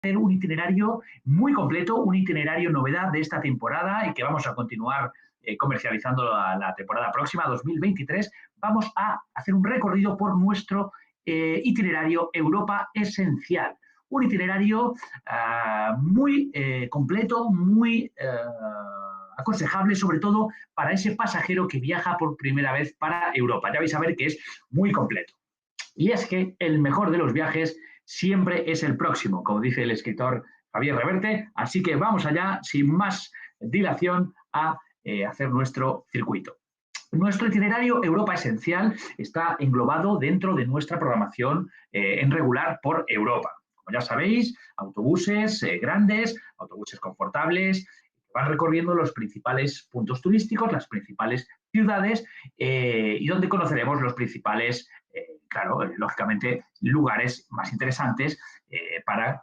hacer un itinerario muy completo, un itinerario novedad de esta temporada y que vamos a continuar comercializando la temporada próxima, 2023. Vamos a hacer un recorrido por nuestro itinerario Europa Esencial. Un itinerario muy completo, muy aconsejable, sobre todo para ese pasajero que viaja por primera vez para Europa. Ya vais a ver que es muy completo. Y es que el mejor de los viajes siempre es el próximo, como dice el escritor Javier Reverte. Así que vamos allá, sin más dilación, a hacer nuestro circuito. Nuestro itinerario Europa Esencial está englobado dentro de nuestra programación en regular por Europa. Como ya sabéis, autobuses grandes, autobuses confortables, van recorriendo los principales puntos turísticos, las principales ciudades y donde conoceremos los principales, claro, lógicamente, lugares más interesantes para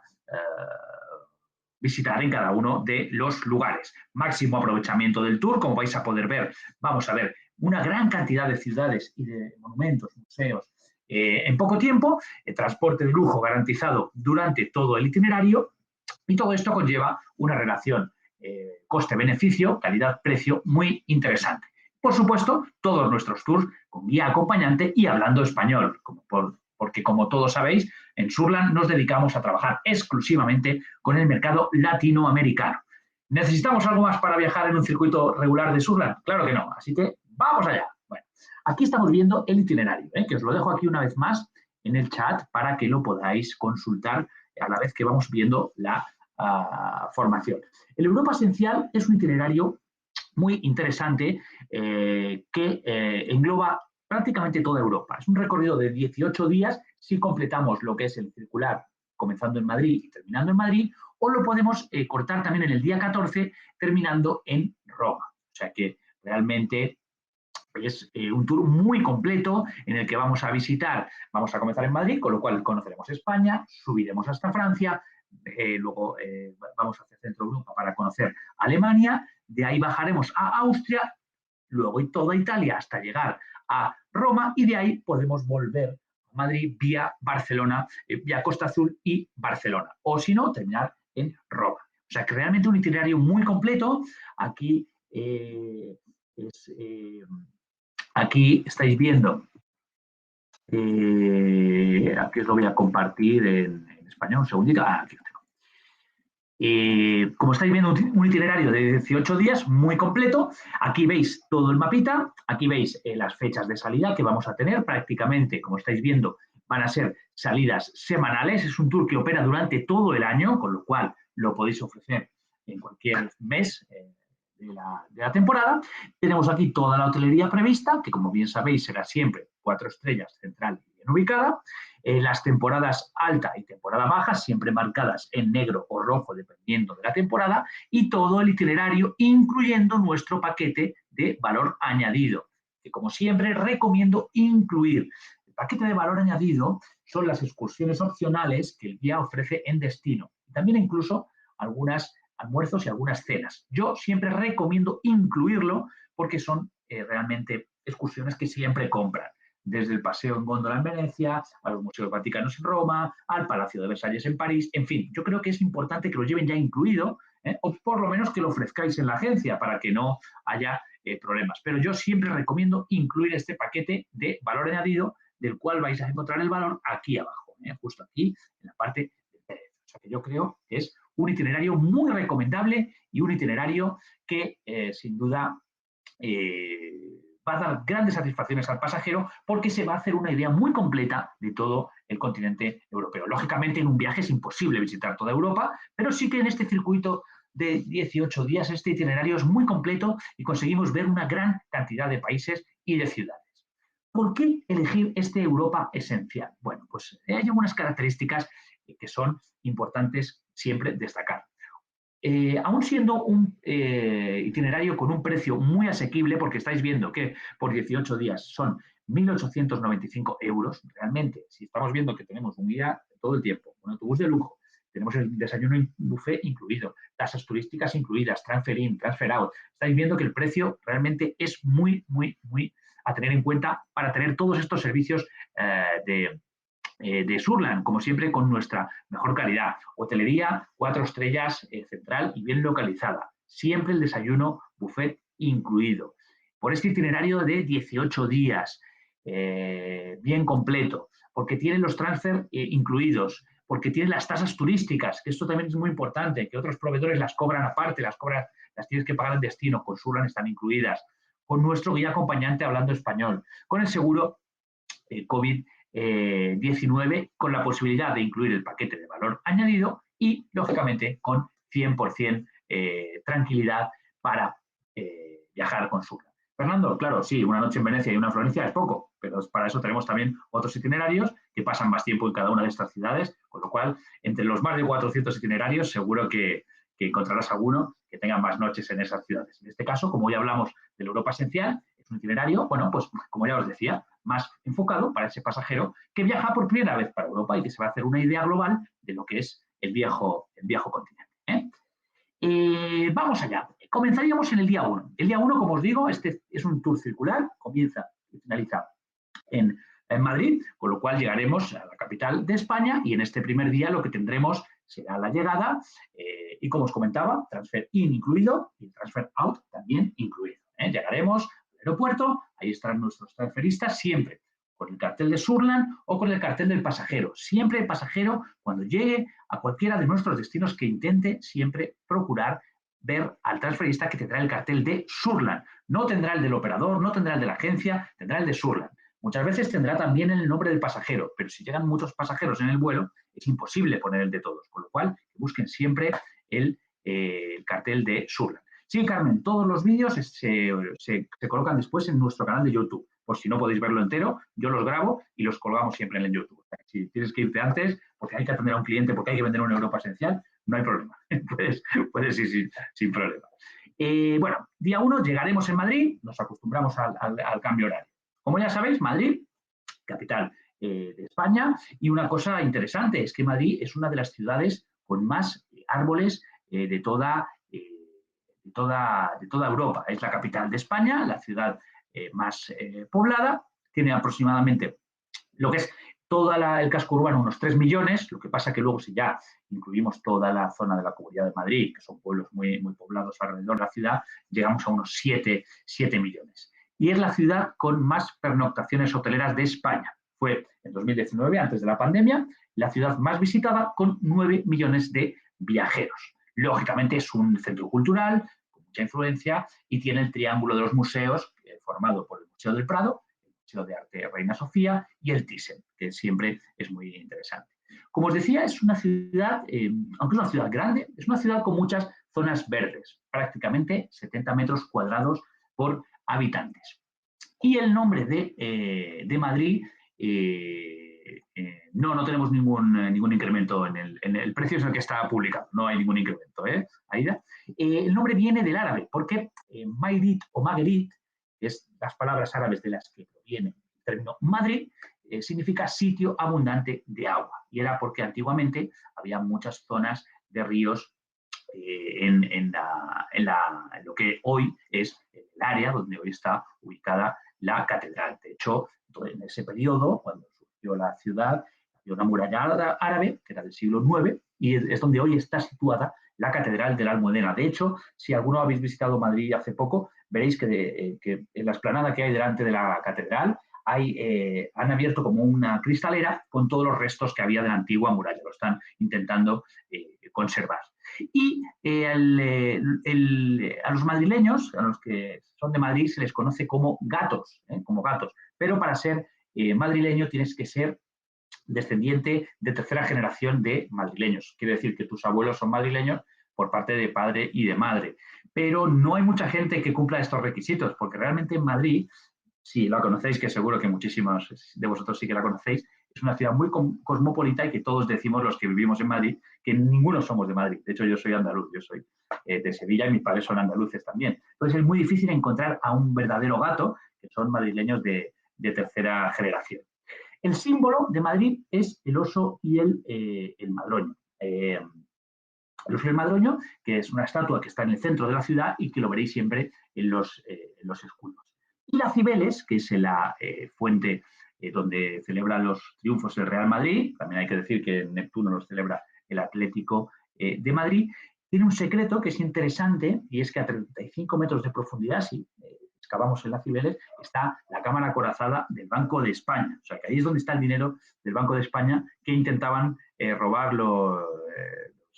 visitar en cada uno de los lugares. Máximo aprovechamiento del tour, como vais a poder ver, vamos a ver una gran cantidad de ciudades y de monumentos, museos, en poco tiempo, transporte de lujo garantizado durante todo el itinerario y todo esto conlleva una relación coste-beneficio, calidad-precio muy interesante. Por supuesto, todos nuestros tours con guía acompañante y hablando español, porque como todos sabéis, en Surland nos dedicamos a trabajar exclusivamente con el mercado latinoamericano. ¿Necesitamos algo más para viajar en un circuito regular de Surland? Claro que no, así que vamos allá. Bueno, aquí estamos viendo el itinerario, que os lo dejo aquí una vez más en el chat para que lo podáis consultar a la vez que vamos viendo la formación. El Europa Esencial es un itinerario muy interesante que engloba prácticamente toda Europa. Es un recorrido de 18 días si completamos lo que es el circular comenzando en Madrid y terminando en Madrid, o lo podemos cortar también en el día 14 terminando en Roma. O sea que realmente es un tour muy completo en el que vamos a visitar, vamos a comenzar en Madrid, con lo cual conoceremos España, subiremos hasta Francia, luego vamos hacia Centro Europa para conocer Alemania, de ahí bajaremos a Austria, luego toda Italia hasta llegar a Roma y de ahí podemos volver a Madrid vía Barcelona, vía Costa Azul y Barcelona, o si no, terminar en Roma. O sea que realmente un itinerario muy completo. Aquí aquí estáis viendo, aquí os lo voy a compartir en español, un segundito. Aquí lo tengo. Como estáis viendo, un itinerario de 18 días muy completo. Aquí veis todo el mapita, aquí veis las fechas de salida que vamos a tener prácticamente, como estáis viendo, van a ser salidas semanales. Es un tour que opera durante todo el año, con lo cual lo podéis ofrecer en cualquier mes de la temporada. Tenemos aquí toda la hotelería prevista, que como bien sabéis será siempre 4 estrellas, central y bien ubicada. Las temporadas alta y temporada baja, siempre marcadas en negro o rojo, dependiendo de la temporada, y todo el itinerario, incluyendo nuestro paquete de valor añadido, que como siempre recomiendo incluir. El paquete de valor añadido son las excursiones opcionales que el guía ofrece en destino, y también incluso algunas almuerzos y algunas cenas. Yo siempre recomiendo incluirlo porque son realmente excursiones que siempre compran. Desde el paseo en góndola en Venecia, a los museos vaticanos en Roma, al Palacio de Versalles en París, en fin, yo creo que es importante que lo lleven ya incluido, o por lo menos que lo ofrezcáis en la agencia para que no haya problemas. Pero yo siempre recomiendo incluir este paquete de valor añadido, del cual vais a encontrar el valor aquí abajo, justo aquí, en la parte de precio. O sea que yo creo que es un itinerario muy recomendable y un itinerario que sin duda va a dar grandes satisfacciones al pasajero porque se va a hacer una idea muy completa de todo el continente europeo. Lógicamente, en un viaje es imposible visitar toda Europa, pero sí que en este circuito de 18 días, este itinerario es muy completo y conseguimos ver una gran cantidad de países y de ciudades. ¿Por qué elegir este Europa Esencial? Bueno, pues hay algunas características que son importantes siempre destacar. Aún siendo un itinerario con un precio muy asequible, porque estáis viendo que por 18 días son 1.895 euros, realmente, si estamos viendo que tenemos un guía todo el tiempo, un autobús de lujo, tenemos el desayuno buffet incluido, tasas turísticas incluidas, transfer in, transfer out, estáis viendo que el precio realmente es muy a tener en cuenta para tener todos estos servicios de Surland, como siempre, con nuestra mejor calidad. Hotelería 4 estrellas central y bien localizada. Siempre el desayuno buffet incluido. Por este itinerario de 18 días, bien completo, porque tiene los transfer incluidos, porque tiene las tasas turísticas, que esto también es muy importante, que otros proveedores las cobran aparte, las tienes que pagar en destino, con Surland están incluidas, con nuestro guía acompañante hablando español, con el seguro COVID-19, con la posibilidad de incluir el paquete de valor añadido y, lógicamente, con 100% tranquilidad para viajar con Surland. Fernando, claro, sí, una noche en Venecia y una en Florencia es poco, pero para eso tenemos también otros itinerarios que pasan más tiempo en cada una de estas ciudades, con lo cual, entre los más de 400 itinerarios, seguro que encontrarás alguno que tenga más noches en esas ciudades. En este caso, como ya hablamos de la Europa esencial, es un itinerario, bueno, pues como ya os decía, más enfocado para ese pasajero que viaja por primera vez para Europa y que se va a hacer una idea global de lo que es el viejo continente. Vamos allá. Comenzaríamos en el día 1. El día 1, como os digo, este es un tour circular, comienza y finaliza en Madrid, con lo cual llegaremos a la capital de España y en este primer día lo que tendremos será la llegada y, como os comentaba, transfer in incluido y transfer out también incluido. Llegaremos al aeropuerto, ahí estarán nuestros transferistas siempre con el cartel de Surland o con el cartel del pasajero. Siempre el pasajero, cuando llegue a cualquiera de nuestros destinos, que intente siempre procurar ver al transferista que tendrá el cartel de Surland. No tendrá el del operador, no tendrá el de la agencia, tendrá el de Surland. Muchas veces tendrá también el nombre del pasajero, pero si llegan muchos pasajeros en el vuelo, es imposible poner el de todos, con lo cual busquen siempre el cartel de Surland. Sí, Carmen, todos los vídeos se colocan después en nuestro canal de YouTube. Por si no podéis verlo entero, yo los grabo y los colgamos siempre en el YouTube. Si tienes que irte antes, porque hay que atender a un cliente, porque hay que vender una Europa esencial, no hay problema. puedes ir sin problema. Bueno, día 1 llegaremos en Madrid, nos acostumbramos al cambio horario. Como ya sabéis, Madrid, capital de España, y una cosa interesante es que Madrid es una de las ciudades con más árboles de toda Europa. Es la capital de España, la ciudad más poblada, tiene aproximadamente lo que es todo el casco urbano, unos 3 millones, lo que pasa que luego si ya incluimos toda la zona de la Comunidad de Madrid, que son pueblos muy, muy poblados alrededor de la ciudad, llegamos a unos 7 millones. Y es la ciudad con más pernoctaciones hoteleras de España. Fue en 2019, antes de la pandemia, la ciudad más visitada con 9 millones de viajeros. Lógicamente es un centro cultural con mucha influencia y tiene el triángulo de los museos formado por el Museo del Prado, el Museo de Arte Reina Sofía y el Thyssen, que siempre es muy interesante. Como os decía, es una ciudad, aunque es una ciudad grande, es una ciudad con muchas zonas verdes, prácticamente 70 metros cuadrados por habitantes. Y el nombre de Madrid, no tenemos ningún incremento en el precio, es el que está publicado, no hay ningún incremento. Aida. El nombre viene del árabe, porque Mayrit o Marguerite, que es las palabras árabes de las que proviene el término Madrid, significa sitio abundante de agua. Y era porque antiguamente había muchas zonas de ríos en lo que hoy es el área donde hoy está ubicada la catedral. De hecho, en ese periodo, cuando surgió la ciudad, había una muralla árabe, que era del siglo IX, y es donde hoy está situada la Catedral de la Almudena. De hecho, si alguno habéis visitado Madrid hace poco, veréis que en la explanada que hay delante de la catedral han abierto como una cristalera con todos los restos que había de la antigua muralla. Lo están intentando conservar. Y a los madrileños, a los que son de Madrid, se les conoce como gatos, pero para ser madrileño tienes que ser descendiente de tercera generación de madrileños. Quiere decir que tus abuelos son madrileños por parte de padre y de madre. Pero no hay mucha gente que cumpla estos requisitos, porque realmente en Madrid, si la conocéis, que seguro que muchísimos de vosotros sí que la conocéis, es una ciudad muy cosmopolita y que todos decimos, los que vivimos en Madrid, que ninguno somos de Madrid. De hecho, yo soy andaluz, yo soy de Sevilla y mis padres son andaluces también. Entonces es muy difícil encontrar a un verdadero gato, que son madrileños de tercera generación. El símbolo de Madrid es el oso y el madroño. El oso y el madroño, que es una estatua que está en el centro de la ciudad y que lo veréis siempre en los escudos. Y la Cibeles, que es la fuente donde celebra los triunfos el Real Madrid. También hay que decir que en Neptuno los celebra el Atlético de Madrid. Tiene un secreto que es interesante, y es que a 35 metros de profundidad, si excavamos en las Cibeles, está la cámara acorazada del Banco de España. O sea, que ahí es donde está el dinero del Banco de España que intentaban robar los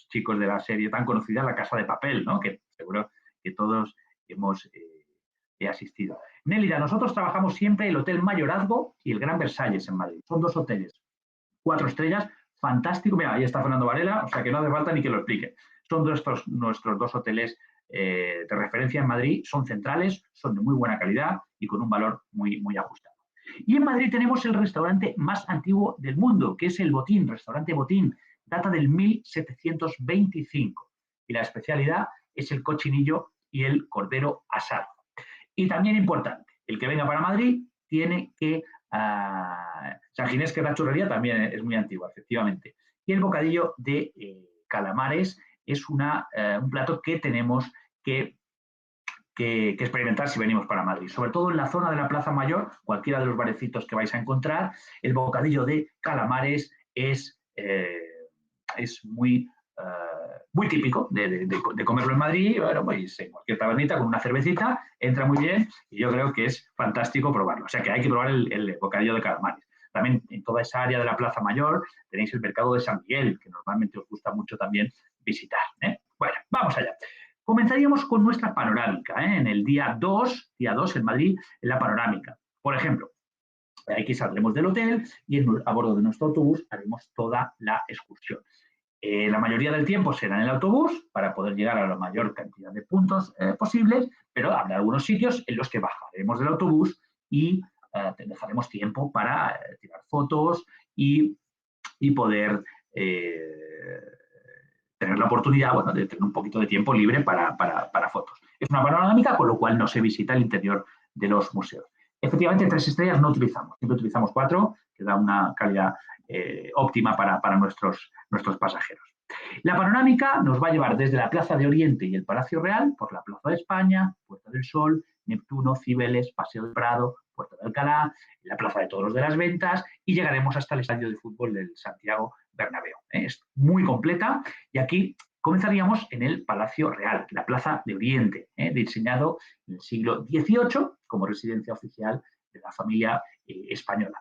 chicos de la serie tan conocida La Casa de Papel, ¿no? Que seguro que todos hemos asistido. Nélida, nosotros trabajamos siempre el Hotel Mayorazgo y el Gran Versalles en Madrid. Son 2 hoteles, 4 estrellas, fantástico. Mira, ahí está Fernando Varela, o sea que no hace falta ni que lo explique. Son nuestros 2 hoteles de referencia en Madrid, son centrales, son de muy buena calidad y con un valor muy, muy ajustado. Y en Madrid tenemos el restaurante más antiguo del mundo, que es el Botín, restaurante Botín, data del 1725. Y la especialidad es el cochinillo y el cordero asado. Y también importante, el que venga para Madrid tiene que... San Ginés, que es la churrería, también es muy antigua, efectivamente. Y el bocadillo de calamares es un plato que tenemos que experimentar si venimos para Madrid. Sobre todo en la zona de la Plaza Mayor, cualquiera de los barecitos que vais a encontrar, el bocadillo de calamares es muy típico de comerlo en Madrid. Bueno, pues en cualquier tabernita con una cervecita entra muy bien y yo creo que es fantástico probarlo. O sea que hay que probar el bocadillo de calamares. También en toda esa área de la Plaza Mayor tenéis el mercado de San Miguel, que normalmente os gusta mucho también visitar. Bueno, vamos allá. Comenzaríamos con nuestra panorámica. En el día 2 en Madrid, en la panorámica. Por ejemplo, aquí saldremos del hotel y a bordo de nuestro autobús haremos toda la excursión. La mayoría del tiempo será en el autobús para poder llegar a la mayor cantidad de puntos posibles, pero habrá algunos sitios en los que bajaremos del autobús y dejaremos tiempo para tirar fotos y poder tener la oportunidad, bueno, de tener un poquito de tiempo libre para fotos. Es una panorámica, con lo cual no se visita el interior de los museos. Efectivamente, 3 estrellas no utilizamos, siempre utilizamos 4, que da una calidad óptima para nuestros pasajeros. La panorámica nos va a llevar desde la Plaza de Oriente y el Palacio Real, por la Plaza de España, Puerta del Sol, Neptuno, Cibeles, Paseo del Prado, Puerta de Alcalá, la Plaza de Toros de las Ventas y llegaremos hasta el estadio de fútbol del Santiago Bernabéu. Es muy completa y aquí comenzaríamos en el Palacio Real, la Plaza de Oriente, diseñado en el siglo XVIII como residencia oficial de la familia española.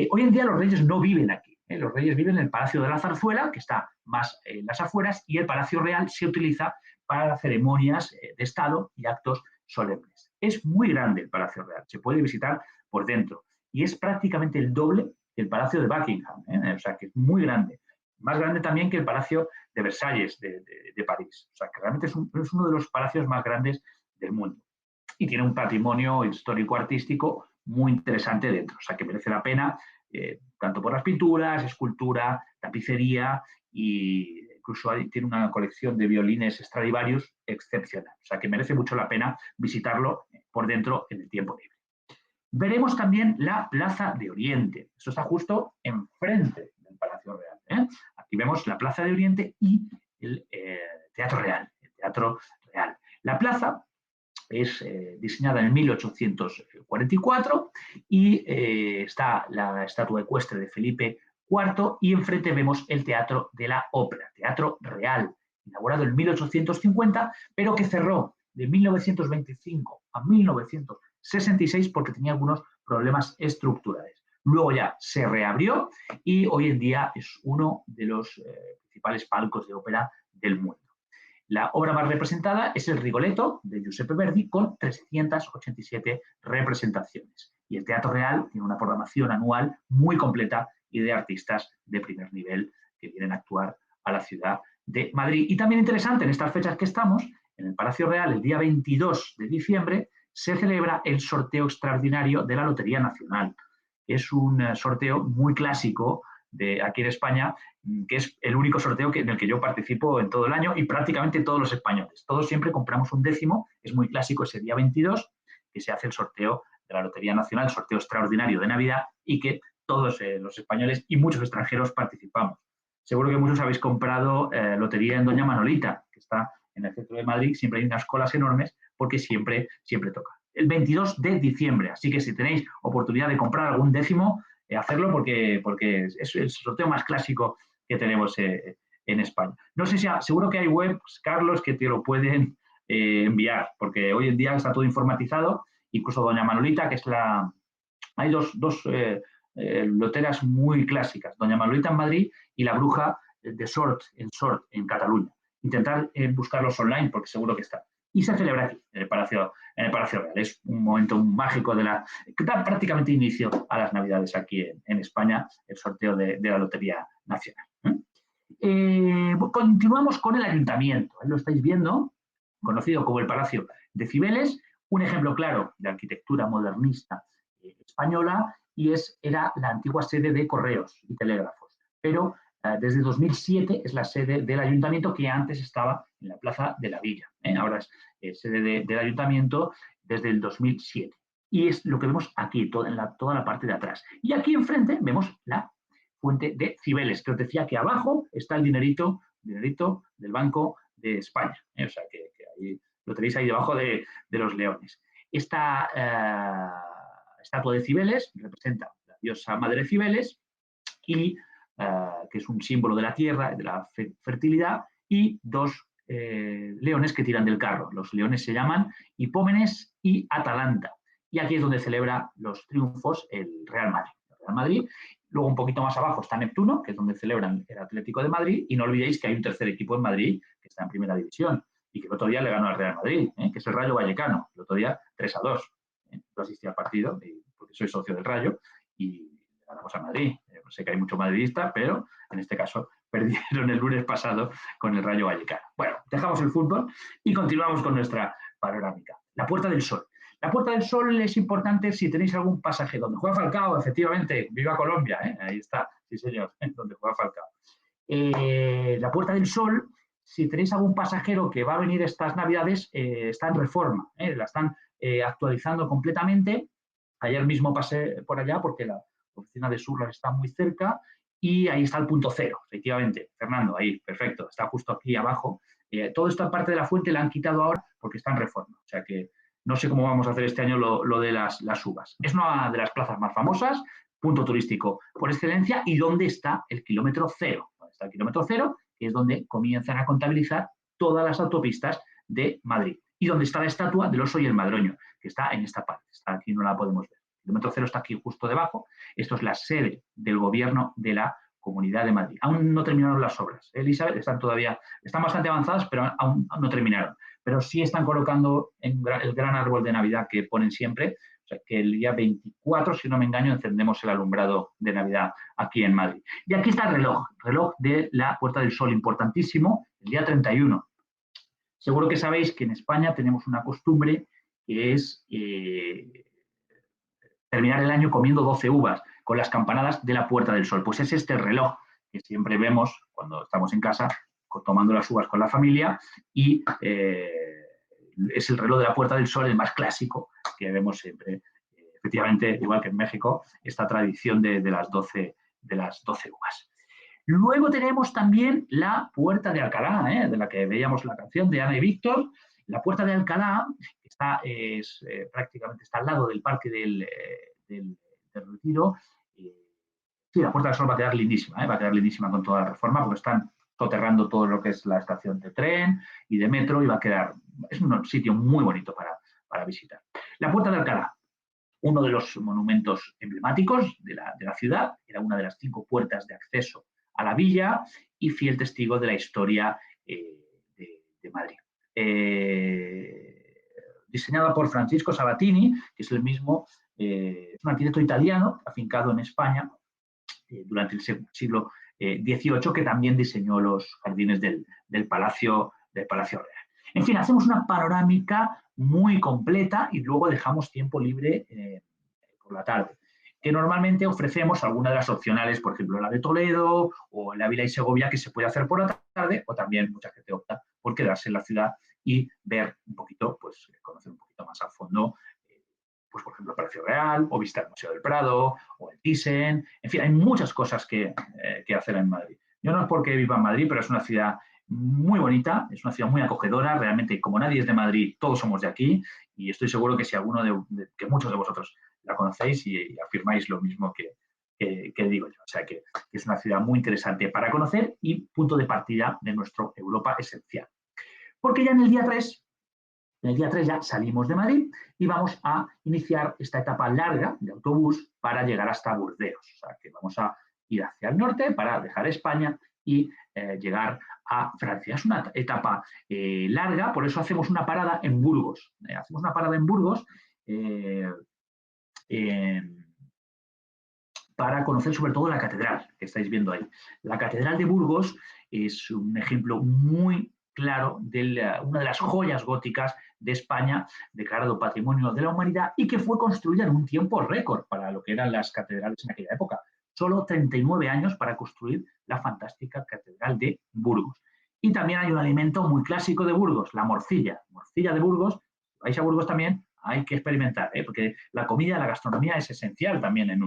Hoy en día los reyes no viven aquí. Los reyes viven en el Palacio de la Zarzuela, que está más en las afueras, y el Palacio Real se utiliza para ceremonias de Estado y actos solemnes. Es muy grande el Palacio Real, se puede visitar por dentro y es prácticamente el doble que el Palacio de Buckingham, o sea que es muy grande. Más grande también que el Palacio de Versalles de París. O sea que realmente es uno de los palacios más grandes del mundo. Y tiene un patrimonio histórico-artístico muy interesante dentro. O sea que merece la pena, tanto por las pinturas, escultura, tapicería y incluso tiene una colección de violines Stradivarius excepcional. O sea que merece mucho la pena visitarlo por dentro en el tiempo libre. Veremos también la Plaza de Oriente. Esto está justo enfrente del Palacio Real. Aquí vemos la Plaza de Oriente y el Teatro Real. El Teatro Real. La plaza es diseñada en 1844 y está la estatua ecuestre de Felipe IV y enfrente vemos el Teatro de la Ópera, Teatro Real, inaugurado en 1850, pero que cerró de 1925 a 1966 porque tenía algunos problemas estructurales. Luego ya se reabrió y hoy en día es uno de los principales palcos de ópera del mundo. La obra más representada es el Rigoletto de Giuseppe Verdi con 387 representaciones. Y el Teatro Real tiene una programación anual muy completa y de artistas de primer nivel que vienen a actuar a la ciudad de Madrid. Y también interesante, en estas fechas que estamos, en el Palacio Real, el día 22 de diciembre, se celebra el sorteo extraordinario de la Lotería Nacional. Es un sorteo muy clásico de aquí en España, que es el único sorteo en el que yo participo en todo el año y prácticamente todos los españoles. Todos siempre compramos un décimo, es muy clásico ese día 22, que se hace el sorteo de la Lotería Nacional, el sorteo extraordinario de Navidad y que todos los españoles y muchos extranjeros participamos. Seguro que muchos habéis comprado lotería en Doña Manolita, que está en el centro de Madrid, siempre hay unas colas enormes porque siempre toca. el 22 de diciembre. Así que si tenéis oportunidad de comprar algún décimo, hacerlo porque es el sorteo más clásico que tenemos en España. No sé si seguro que hay webs, Carlos, que te lo pueden enviar, porque hoy en día está todo informatizado. Incluso doña Manolita, que es la... Hay dos loteras muy clásicas, doña Manolita en Madrid y la Bruja de Sort en Cataluña. Intentar buscarlos online porque seguro que está. Y se celebra aquí, en el Palacio Real. Es un momento mágico que da prácticamente inicio a las Navidades aquí en España, el sorteo de la Lotería Nacional. Continuamos con el Ayuntamiento. Ahí lo estáis viendo, conocido como el Palacio de Cibeles, un ejemplo claro de arquitectura modernista española, y era la antigua sede de Correos y Telégrafos. Pero desde 2007 es la sede del Ayuntamiento, que antes estaba en la Plaza de la Villa. Ahora es sede del Ayuntamiento desde el 2007. Y es lo que vemos aquí, toda la parte de atrás. Y aquí enfrente vemos la fuente de Cibeles, que os decía que abajo está el dinerito del Banco de España. O sea, que ahí, lo tenéis ahí debajo de los leones. Esta estatua de Cibeles representa a la diosa madre Cibeles, y que es un símbolo de la tierra, de la fertilidad, y dos leones que tiran del carro. Los leones se llaman Hipómenes y Atalanta. Y aquí es donde celebra los triunfos el Real Madrid. El Real Madrid. Luego, un poquito más abajo, está Neptuno, que es donde celebran el Atlético de Madrid. Y no olvidéis que hay un tercer equipo en Madrid que está en primera división y que el otro día le ganó al Real Madrid, que es el Rayo Vallecano. El otro día 3-2. Yo asistí al partido porque soy socio del Rayo y ganamos a Madrid. Sé que hay mucho madridista, pero en este caso perdieron el lunes pasado con el Rayo Vallecano. Bueno, dejamos el fútbol y continuamos con nuestra panorámica. La Puerta del Sol. La Puerta del Sol es importante si tenéis algún pasaje donde juega Falcao, efectivamente, viva Colombia, ahí está, sí señor, donde juega Falcao. La Puerta del Sol, si tenéis algún pasajero que va a venir estas Navidades, está en reforma, la están actualizando completamente. Ayer mismo pasé por allá porque la oficina de Surlar está muy cerca y ahí está el punto cero, efectivamente. Fernando, ahí, perfecto, está justo aquí abajo. Toda esta parte de la fuente la han quitado ahora porque está en reforma, o sea que no sé cómo vamos a hacer este año lo de las uvas. Es una de las plazas más famosas, punto turístico por excelencia, y donde está el kilómetro cero. Donde está el kilómetro cero, que es donde comienzan a contabilizar todas las autopistas de Madrid. Y donde está la estatua del oso y el madroño, que está en esta parte. Está aquí, no la podemos ver. El kilómetro cero está aquí justo debajo. Esto es la sede del gobierno de la Comunidad de Madrid. Aún no terminaron las obras. Elizabeth, están bastante avanzadas, pero aún no terminaron. Pero sí están colocando el gran árbol de Navidad que ponen siempre. O sea, que el día 24, si no me engaño, encendemos el alumbrado de Navidad aquí en Madrid. Y aquí está el reloj de la Puerta del Sol, importantísimo, el día 31. Seguro que sabéis que en España tenemos una costumbre que es terminar el año comiendo 12 uvas con las campanadas de la Puerta del Sol. Pues es este reloj que siempre vemos cuando estamos en casa tomando las uvas con la familia, y es el reloj de la Puerta del Sol, el más clásico que vemos siempre. Efectivamente, igual que en México, esta tradición de las 12 uvas. Luego tenemos también la Puerta de Alcalá, de la que veíamos la canción de Ana y Víctor. La Puerta de Alcalá prácticamente está al lado del Parque del Retiro. Sí, la Puerta del Sol va a quedar lindísima, va a quedar lindísima con toda la reforma, porque están soterrando todo lo que es la estación de tren y de metro, y va a quedar, es un sitio muy bonito para visitar. La Puerta de Alcalá, uno de los monumentos emblemáticos de la ciudad, era una de las 5 puertas de acceso a la villa y fiel testigo de la historia de Madrid. Diseñada por Francisco Sabatini, que es el mismo, es un arquitecto italiano afincado en España durante el siglo XVIII, que también diseñó los jardines del Palacio Real. En fin, hacemos una panorámica muy completa y luego dejamos tiempo libre por la tarde, que normalmente ofrecemos alguna de las opcionales, por ejemplo, la de Toledo o la Ávila y Segovia, que se puede hacer por la tarde, o también mucha gente opta por quedarse en la ciudad y ver un poquito, pues conocer un poquito más a fondo, pues por ejemplo, el Palacio Real, o visitar el Museo del Prado, o el Thyssen. En fin, hay muchas cosas que hacer en Madrid. Yo no es porque viva en Madrid, pero es una ciudad muy bonita, es una ciudad muy acogedora, realmente como nadie es de Madrid, todos somos de aquí y estoy seguro que si que muchos de vosotros la conocéis y afirmáis lo mismo que digo yo. O sea que es una ciudad muy interesante para conocer y punto de partida de nuestro Europa esencial. Porque ya en el día 3 ya salimos de Madrid y vamos a iniciar esta etapa larga de autobús para llegar hasta Burdeos. O sea, que vamos a ir hacia el norte para dejar España y llegar a Francia. Es una etapa larga, por eso hacemos una parada en Burgos. Hacemos una parada en Burgos para conocer sobre todo la catedral que estáis viendo ahí. La catedral de Burgos es un ejemplo muy claro de una de las joyas góticas de España, declarado Patrimonio de la Humanidad y que fue construida en un tiempo récord para lo que eran las catedrales en aquella época. Solo 39 años para construir la fantástica catedral de Burgos. Y también hay un alimento muy clásico de Burgos, la morcilla. Morcilla de Burgos, si vais a Burgos también hay que experimentar, porque la comida, la gastronomía es esencial también en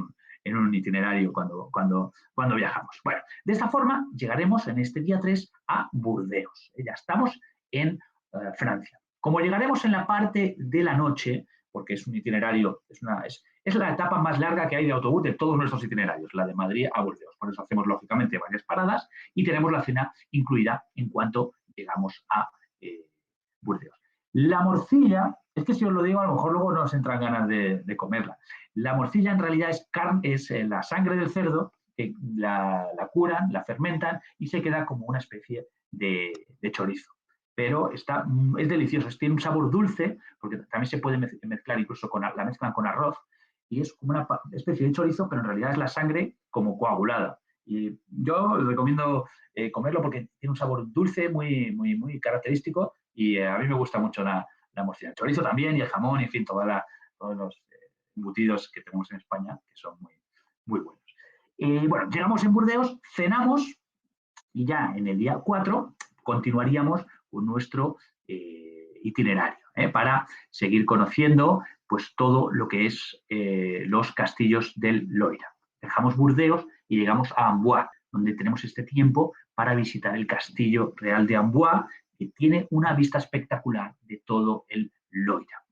un itinerario cuando viajamos. Bueno, de esta forma llegaremos en este día 3 a Burdeos. Ya estamos en Francia. Como llegaremos en la parte de la noche, porque es un itinerario, es la etapa más larga que hay de autobús de todos nuestros itinerarios, la de Madrid a Burdeos. Por eso hacemos, lógicamente, varias paradas y tenemos la cena incluida en cuanto llegamos a Burdeos. La morcilla, es que si os lo digo, a lo mejor luego no os entran ganas de comerla. La morcilla en realidad es la sangre del cerdo, que la curan, la fermentan y se queda como una especie de chorizo. Pero es delicioso, tiene un sabor dulce, porque también se puede mezclar incluso la mezclan con arroz, y es como una especie de chorizo, pero en realidad es la sangre como coagulada. Y yo os recomiendo comerlo porque tiene un sabor dulce muy, muy, muy característico y a mí me gusta mucho la morcilla. El chorizo también y el jamón, y en fin, todos los embutidos que tenemos en España, que son muy, muy buenos. Bueno, llegamos en Burdeos, cenamos y ya en el día 4 continuaríamos con nuestro itinerario para seguir conociendo pues todo lo que es los castillos del Loira. Dejamos Burdeos y llegamos a Amboise, donde tenemos este tiempo para visitar el castillo real de Amboise, que tiene una vista espectacular de todo el Loira.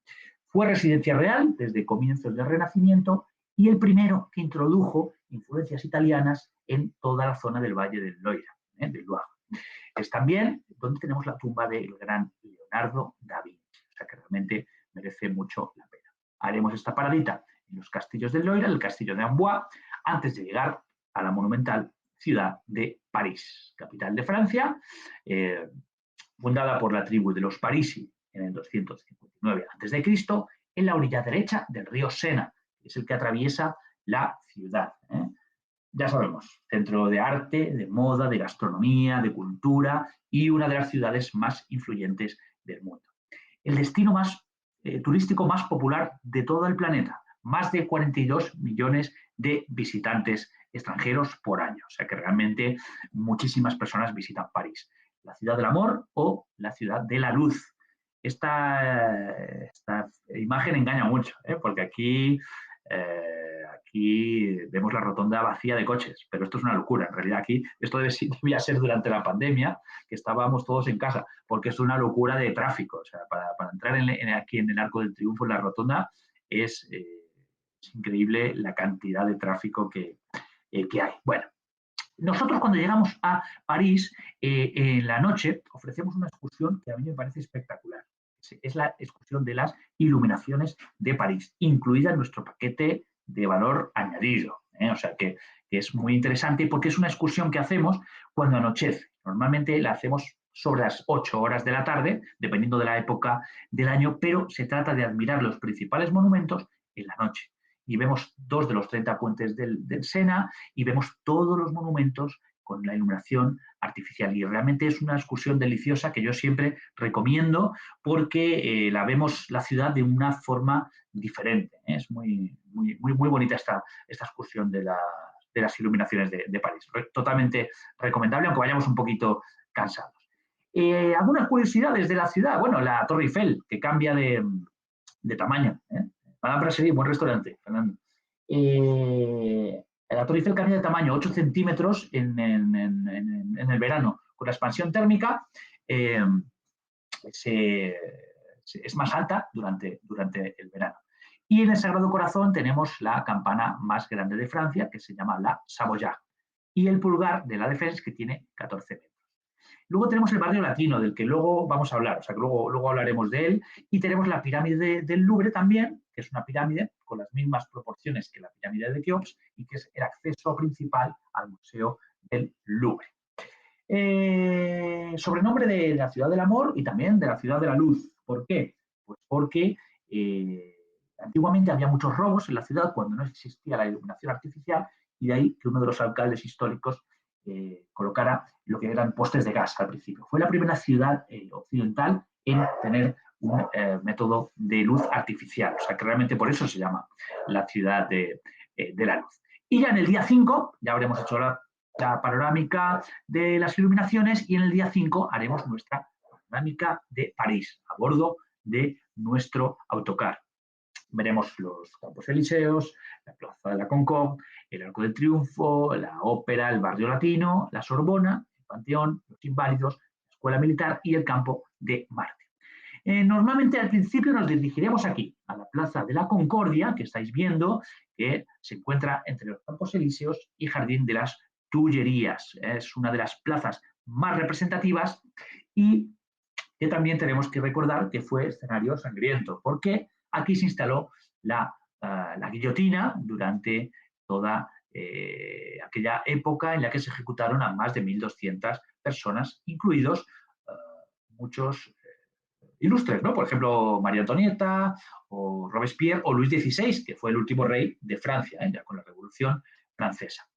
Fue residencia real desde comienzos del Renacimiento y el primero que introdujo influencias italianas en toda la zona del Valle del Loira, del Loire. Es también donde tenemos la tumba del gran Leonardo da Vinci, o sea que realmente merece mucho la pena. Haremos esta paradita en los castillos del Loira, el castillo de Amboise, antes de llegar a la monumental ciudad de París, capital de Francia, fundada por la tribu de los Parisi en el 259 a.C., en la orilla derecha del río Sena, que es el que atraviesa la ciudad. Ya sabemos, centro de arte, de moda, de gastronomía, de cultura y una de las ciudades más influyentes del mundo. El destino turístico más popular de todo el planeta, más de 42 millones de visitantes extranjeros por año, o sea que realmente muchísimas personas visitan París. La ciudad del amor o la ciudad de la luz. Esta imagen engaña mucho, porque aquí vemos la rotonda vacía de coches, pero esto es una locura. En realidad aquí esto debía ser durante la pandemia, que estábamos todos en casa, porque es una locura de tráfico. O sea, para entrar aquí en el Arco del Triunfo, en la rotonda, es increíble la cantidad de tráfico que hay. Bueno, nosotros cuando llegamos a París, en la noche, ofrecemos una excursión que a mí me parece espectacular. Es la excursión de las iluminaciones de París, incluida en nuestro paquete de valor añadido. O sea que es muy interesante porque es una excursión que hacemos cuando anochece. Normalmente la hacemos sobre las 8 horas de la tarde, dependiendo de la época del año, pero se trata de admirar los principales monumentos en la noche. Y vemos 2 de los 30 puentes del Sena y vemos todos los monumentos con la iluminación artificial. Y realmente es una excursión deliciosa que yo siempre recomiendo porque vemos la ciudad de una forma diferente. Es muy, muy, muy, muy bonita esta excursión de las iluminaciones de París. Totalmente recomendable, aunque vayamos un poquito cansados. Algunas curiosidades de la ciudad. Bueno, la Torre Eiffel, que cambia de tamaño. Madame Brasserie, buen restaurante, Fernando. La Torre Eiffel cambia de tamaño, 8 centímetros en el verano. Con la expansión térmica es más alta durante el verano. Y en el Sagrado Corazón tenemos la campana más grande de Francia, que se llama la Savoyard, y el pulgar de la Défense, que tiene 14 metros. Luego tenemos el barrio latino, del que luego vamos a hablar, o sea que luego hablaremos de él, y tenemos la pirámide del Louvre también, que es una pirámide con las mismas proporciones que la pirámide de Keops y que es el acceso principal al Museo del Louvre. Sobrenombre de la ciudad del amor y también de la ciudad de la luz. ¿Por qué? Pues porque antiguamente había muchos robos en la ciudad cuando no existía la iluminación artificial, y de ahí que uno de los alcaldes históricos colocara lo que eran postes de gas al principio. Fue la primera ciudad occidental en tener un método de luz artificial, o sea que realmente por eso se llama la ciudad de la luz. Y ya en el día 5, ya habremos hecho la panorámica de las iluminaciones, y en el día 5 haremos nuestra panorámica de París, a bordo de nuestro autocar. Veremos los Campos Elíseos, la Plaza de la Concorde, el Arco del Triunfo, la Ópera, el Barrio Latino, la Sorbona, el Panteón, los Inválidos, la Escuela Militar y el Campo de Marte. Normalmente al principio nos dirigiremos aquí, a la Plaza de la Concordia, que estáis viendo, que se encuentra entre los Campos Elíseos y Jardín de las Tullerías. Es una de las plazas más representativas y que también tenemos que recordar que fue escenario sangriento, porque aquí se instaló la guillotina durante toda aquella época en la que se ejecutaron a más de 1.200 personas, incluidos muchos ilustres, ¿no? Por ejemplo, María Antonieta, o Robespierre, o Luis XVI, que fue el último rey de Francia, ya con la Revolución Francesa.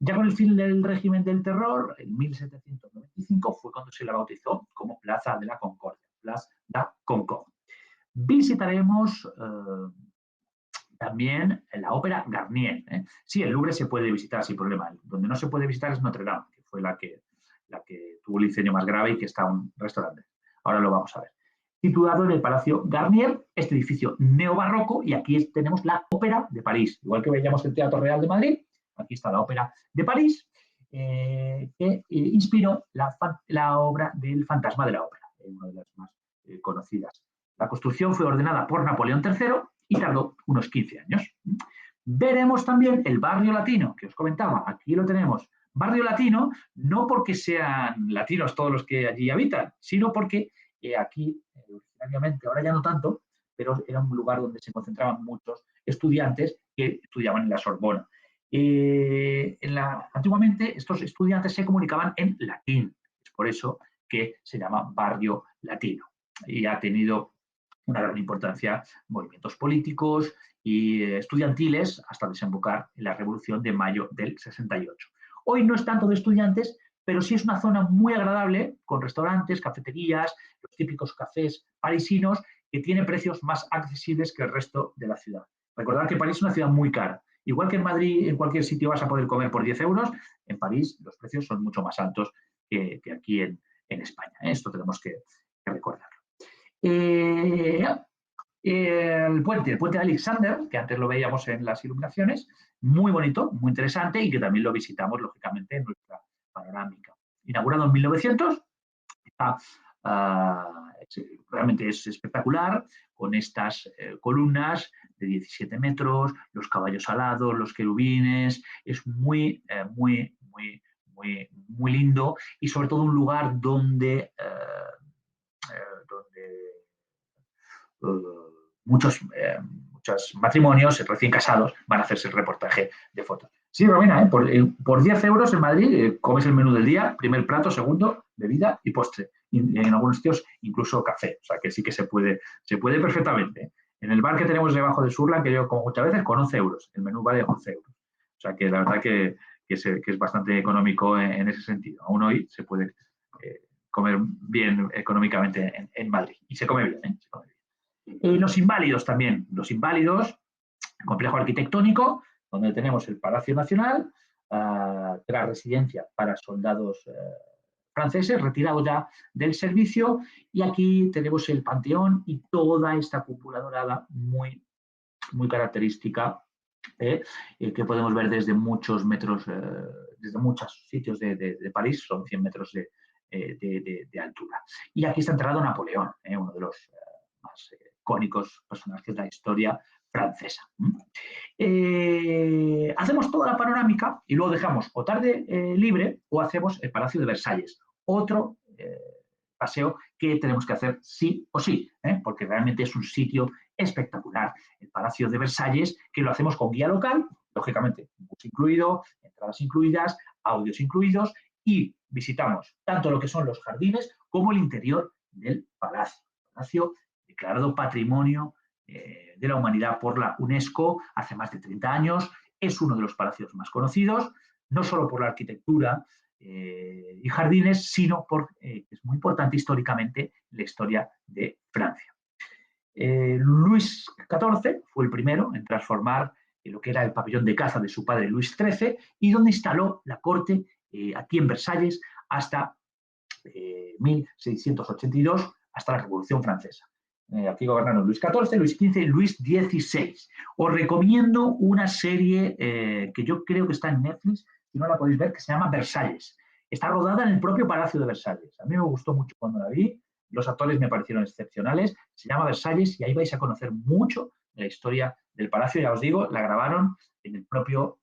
Ya con el fin del régimen del terror, en 1795 fue cuando se la bautizó como Plaza de la Concordia, Place de la Concorde. Visitaremos también la Ópera Garnier. Sí, el Louvre se puede visitar sin problema. Donde no se puede visitar es Notre Dame, que fue la que tuvo el incendio más grave y que está un restaurante. Ahora lo vamos a ver. Situado en el Palacio Garnier, este edificio neobarroco, y aquí tenemos la Ópera de París. Igual que veíamos el Teatro Real de Madrid, aquí está la Ópera de París, que inspiró la obra del Fantasma de la Ópera, una de las más conocidas. La construcción fue ordenada por Napoleón III y tardó unos 15 años. Veremos también el Barrio Latino, que os comentaba, aquí lo tenemos. Barrio Latino, no porque sean latinos todos los que allí habitan, sino porque aquí, originariamente, ahora ya no tanto, pero era un lugar donde se concentraban muchos estudiantes que estudiaban en la Sorbona. Antiguamente estos estudiantes se comunicaban en latín, es por eso que se llama Barrio Latino, y ha tenido una gran importancia movimientos políticos y estudiantiles hasta desembocar en la Revolución de Mayo del 68. Hoy no es tanto de estudiantes, pero sí es una zona muy agradable, con restaurantes, cafeterías, los típicos cafés parisinos, que tiene precios más accesibles que el resto de la ciudad. Recordad que París es una ciudad muy cara. Igual que en Madrid, en cualquier sitio vas a poder comer por 10 euros, en París los precios son mucho más altos que aquí en España. Esto tenemos que recordarlo. El puente de Alexander, que antes lo veíamos en las iluminaciones, muy bonito, muy interesante, y que también lo visitamos, lógicamente, en nuestra panorámica. Inaugurado en 1900, realmente es espectacular, con estas columnas de 17 metros, los caballos alados, los querubines, es muy lindo, y sobre todo un lugar donde muchos matrimonios recién casados van a hacerse el reportaje de fotos. Sí, Romina, por 10 euros en Madrid comes el menú del día, primer plato, segundo, bebida y postre. Y en algunos sitios incluso café. O sea que sí que se puede perfectamente. En el bar que tenemos debajo de Surland, que yo como muchas veces, con 11 euros. El menú vale 11 euros. O sea que la verdad que es bastante económico en ese sentido. Aún hoy se puede comer bien económicamente en Madrid. Y se come bien, se come bien. Los Inválidos también. Los Inválidos, complejo arquitectónico, donde tenemos el Palacio Nacional, la residencia para soldados franceses retirados ya del servicio, y aquí tenemos el Panteón y toda esta cúpula dorada muy característica que podemos ver desde muchos metros, desde muchos sitios de París, son 100 metros de altura. Y aquí está enterrado Napoleón, uno de los más icónicos personajes de la historia francesa. Hacemos toda la panorámica y luego dejamos o tarde libre o hacemos el Palacio de Versalles, otro paseo que tenemos que hacer sí o sí, porque realmente es un sitio espectacular. El Palacio de Versalles, que lo hacemos con guía local, lógicamente, bus incluido, entradas incluidas, audios incluidos, y visitamos tanto lo que son los jardines como el interior del palacio. El palacio declarado Patrimonio de la Humanidad por la UNESCO hace más de 30 años, es uno de los palacios más conocidos, no solo por la arquitectura y jardines, sino porque es muy importante históricamente la historia de Francia. Luis XIV fue el primero en transformar lo que era el pabellón de caza de su padre Luis XIII y donde instaló la corte aquí en Versalles hasta 1682, hasta la Revolución Francesa. Aquí gobernaron Luis XIV, Luis XV y Luis XVI. Os recomiendo una serie que yo creo que está en Netflix, si no la podéis ver, que se llama Versalles. Está rodada en el propio Palacio de Versalles. A mí me gustó mucho cuando la vi, los actores me parecieron excepcionales, se llama Versalles y ahí vais a conocer mucho de la historia del palacio. Ya os digo, la grabaron en el propio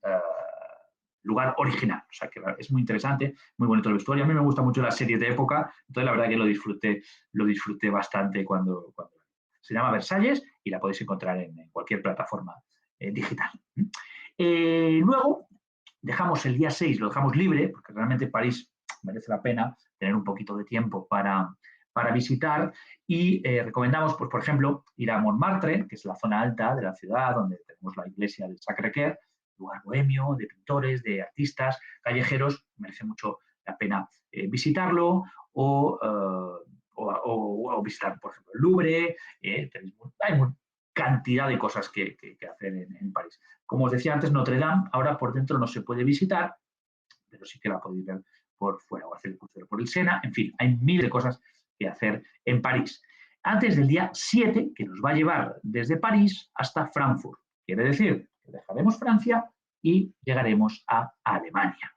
lugar original. O sea que es muy interesante, muy bonito la historia. A mí me gusta mucho las series de época, entonces la verdad que lo disfruté bastante cuando se llama Versalles y la podéis encontrar en cualquier plataforma digital. Luego dejamos el día 6, lo dejamos libre, porque realmente París merece la pena tener un poquito de tiempo para visitar y recomendamos, pues, por ejemplo, ir a Montmartre, que es la zona alta de la ciudad, donde tenemos la iglesia del Sacré-Cœur, lugar bohemio, de pintores, de artistas, callejeros, merece mucho la pena visitarlo o visitar, por ejemplo, el Louvre. Hay cantidad de cosas que hacer en París. Como os decía antes, Notre Dame, ahora por dentro no se puede visitar, pero sí que la podéis ver por fuera o hacer el crucero por el Sena. En fin, hay miles de cosas que hacer en París. Antes del día 7, que nos va a llevar desde París hasta Frankfurt. Quiere decir que dejaremos Francia y llegaremos a Alemania.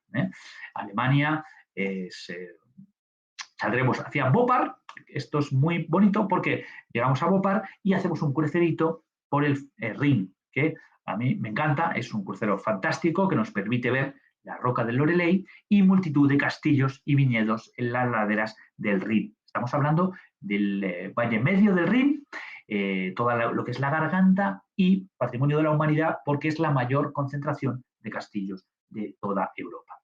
Alemania saldremos hacia Boppard. Esto es muy bonito porque llegamos a Boppard y hacemos un crucerito por el Rin, que a mí me encanta, es un crucero fantástico que nos permite ver la roca del Loreley y multitud de castillos y viñedos en las laderas del Rin. Estamos hablando del valle medio del Rin, todo lo que es la garganta y patrimonio de la humanidad porque es la mayor concentración de castillos de toda Europa.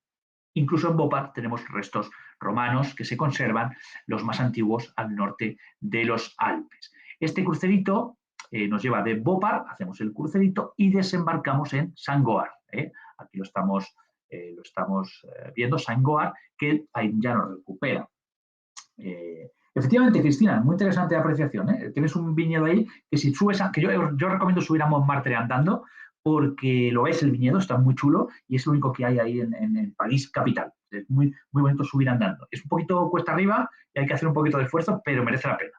Incluso en Boppard tenemos restos romanos que se conservan, los más antiguos al norte de los Alpes. Este crucerito nos lleva de Boppard, hacemos el crucerito y desembarcamos en Saint-Goard. Aquí lo estamos viendo, Saint-Goard, que ahí ya nos recupera. Efectivamente, Cristina, muy interesante apreciación. Tienes un viñedo ahí que si subes, que yo recomiendo subir a Montmartre andando, porque lo ves, el viñedo está muy chulo y es lo único que hay ahí en París capital. Es muy, muy bonito subir andando. Es un poquito cuesta arriba y hay que hacer un poquito de esfuerzo, pero merece la pena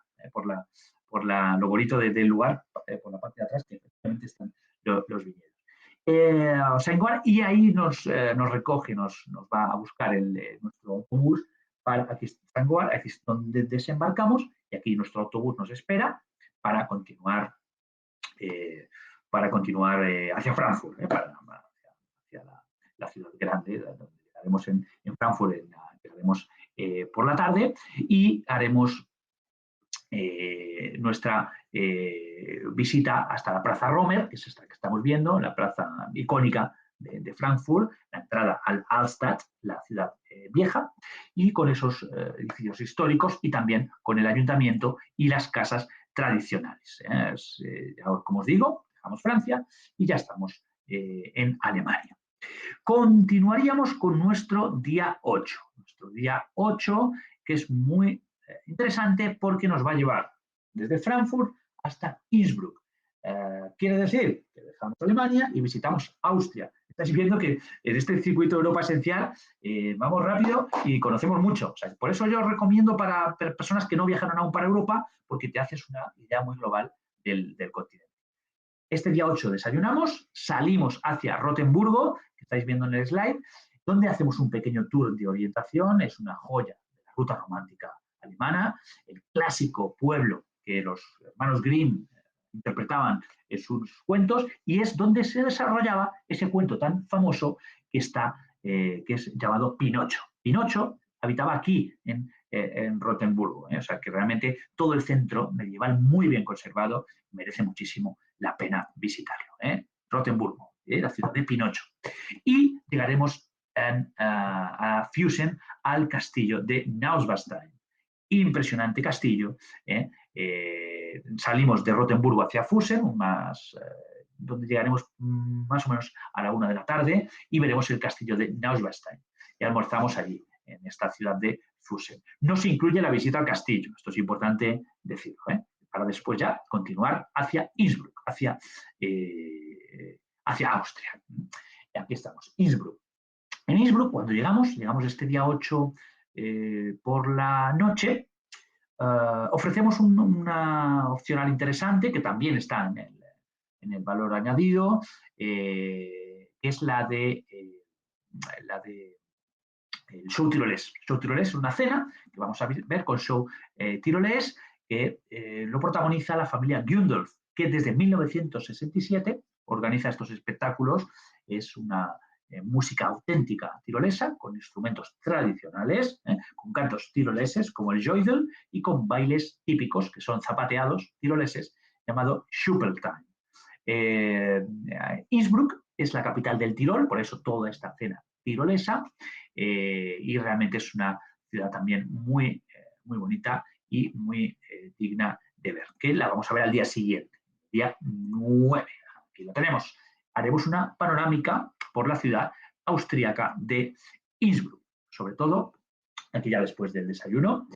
por lo bonito del lugar, por la parte de atrás, que efectivamente están los viñedos. Saint-Goard, y ahí nos recoge, nos va a buscar nuestro autobús. Aquí está Saint-Goard, aquí es donde desembarcamos y aquí nuestro autobús nos espera para continuar hacia Frankfurt, hacia la ciudad grande, donde llegaremos en Frankfurt, llegaremos por la tarde y haremos nuestra visita hasta la Plaza Romer, que es esta que estamos viendo, la plaza icónica de Frankfurt, la entrada al Altstadt, la ciudad vieja, y con esos edificios históricos y también con el ayuntamiento y las casas tradicionales. Como os digo, dejamos Francia y ya estamos en Alemania. Continuaríamos con nuestro día 8. Nuestro día 8, que es muy interesante porque nos va a llevar desde Frankfurt hasta Innsbruck. Quiere decir que dejamos Alemania y visitamos Austria. Estáis viendo que en este circuito de Europa esencial vamos rápido y conocemos mucho. O sea, por eso yo os recomiendo para personas que no viajaron aún para Europa, porque te haces una idea muy global del continente. Este día 8 desayunamos, salimos hacia Rotemburgo, que estáis viendo en el slide, donde hacemos un pequeño tour de orientación. Es una joya de la ruta romántica alemana, el clásico pueblo que los hermanos Grimm interpretaban en sus cuentos, y es donde se desarrollaba ese cuento tan famoso que es llamado Pinocho. Pinocho habitaba aquí en Rotemburgo, o sea que realmente todo el centro medieval muy bien conservado, merece muchísimo la pena visitarlo. Rotemburgo, la ciudad de Pinocho. Y llegaremos a Füssen, al castillo de Neuschwanstein. Impresionante castillo. Salimos de Rotemburgo hacia Füssen, donde llegaremos más o menos a la 1 de la tarde, y veremos el castillo de Neuschwanstein. Y almorzamos allí, en esta ciudad de Füssen. No se incluye la visita al castillo, esto es importante decirlo, para después ya continuar hacia Innsbruck, hacia Austria. Y aquí estamos, Innsbruck. En Innsbruck, cuando llegamos este día 8 por la noche, ofrecemos una opcional interesante que también está en el valor añadido, que es la de el show tirolés. Show tirolés es una cena que vamos a ver con show tirolés, que lo protagoniza la familia Gundolf, que desde 1967 organiza estos espectáculos. Es una música auténtica tirolesa, con instrumentos tradicionales, con cantos tiroleses como el Joidel y con bailes típicos, que son zapateados tiroleses, llamado Schuppeltime. Innsbruck es la capital del Tirol, por eso toda esta cena tirolesa, y realmente es una ciudad también muy bonita y muy digna de ver, que la vamos a ver al día siguiente, día 9. Aquí lo tenemos. Haremos una panorámica por la ciudad austríaca de Innsbruck, sobre todo aquí ya después del desayuno,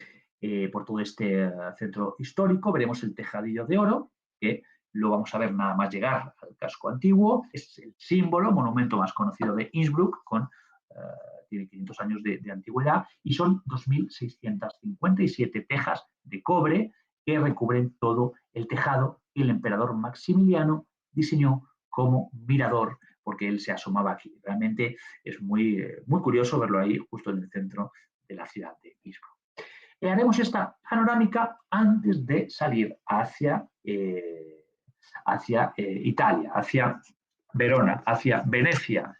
por todo este centro histórico. Veremos el Tejadillo de Oro, que lo vamos a ver nada más llegar al casco antiguo. Es el símbolo, monumento más conocido de Innsbruck, tiene 500 años de antigüedad, y son 2.657 tejas de cobre que recubren todo el tejado que el emperador Maximiliano diseñó como mirador, porque él se asomaba aquí. Realmente es muy curioso verlo ahí, justo en el centro de la ciudad de Innsbruck. Haremos esta panorámica antes de salir hacia Italia, hacia Verona, hacia Venecia,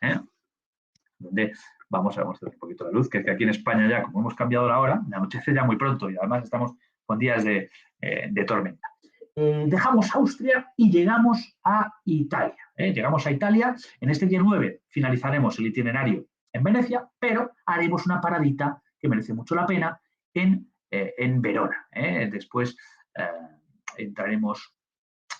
donde vamos a mostrar un poquito la luz, que aquí en España ya, como hemos cambiado la hora, anochece ya muy pronto y además estamos con días de tormenta. Dejamos Austria y llegamos a Italia. Llegamos a Italia. En este día 9 finalizaremos el itinerario en Venecia, pero haremos una paradita que merece mucho la pena en Verona. Después entraremos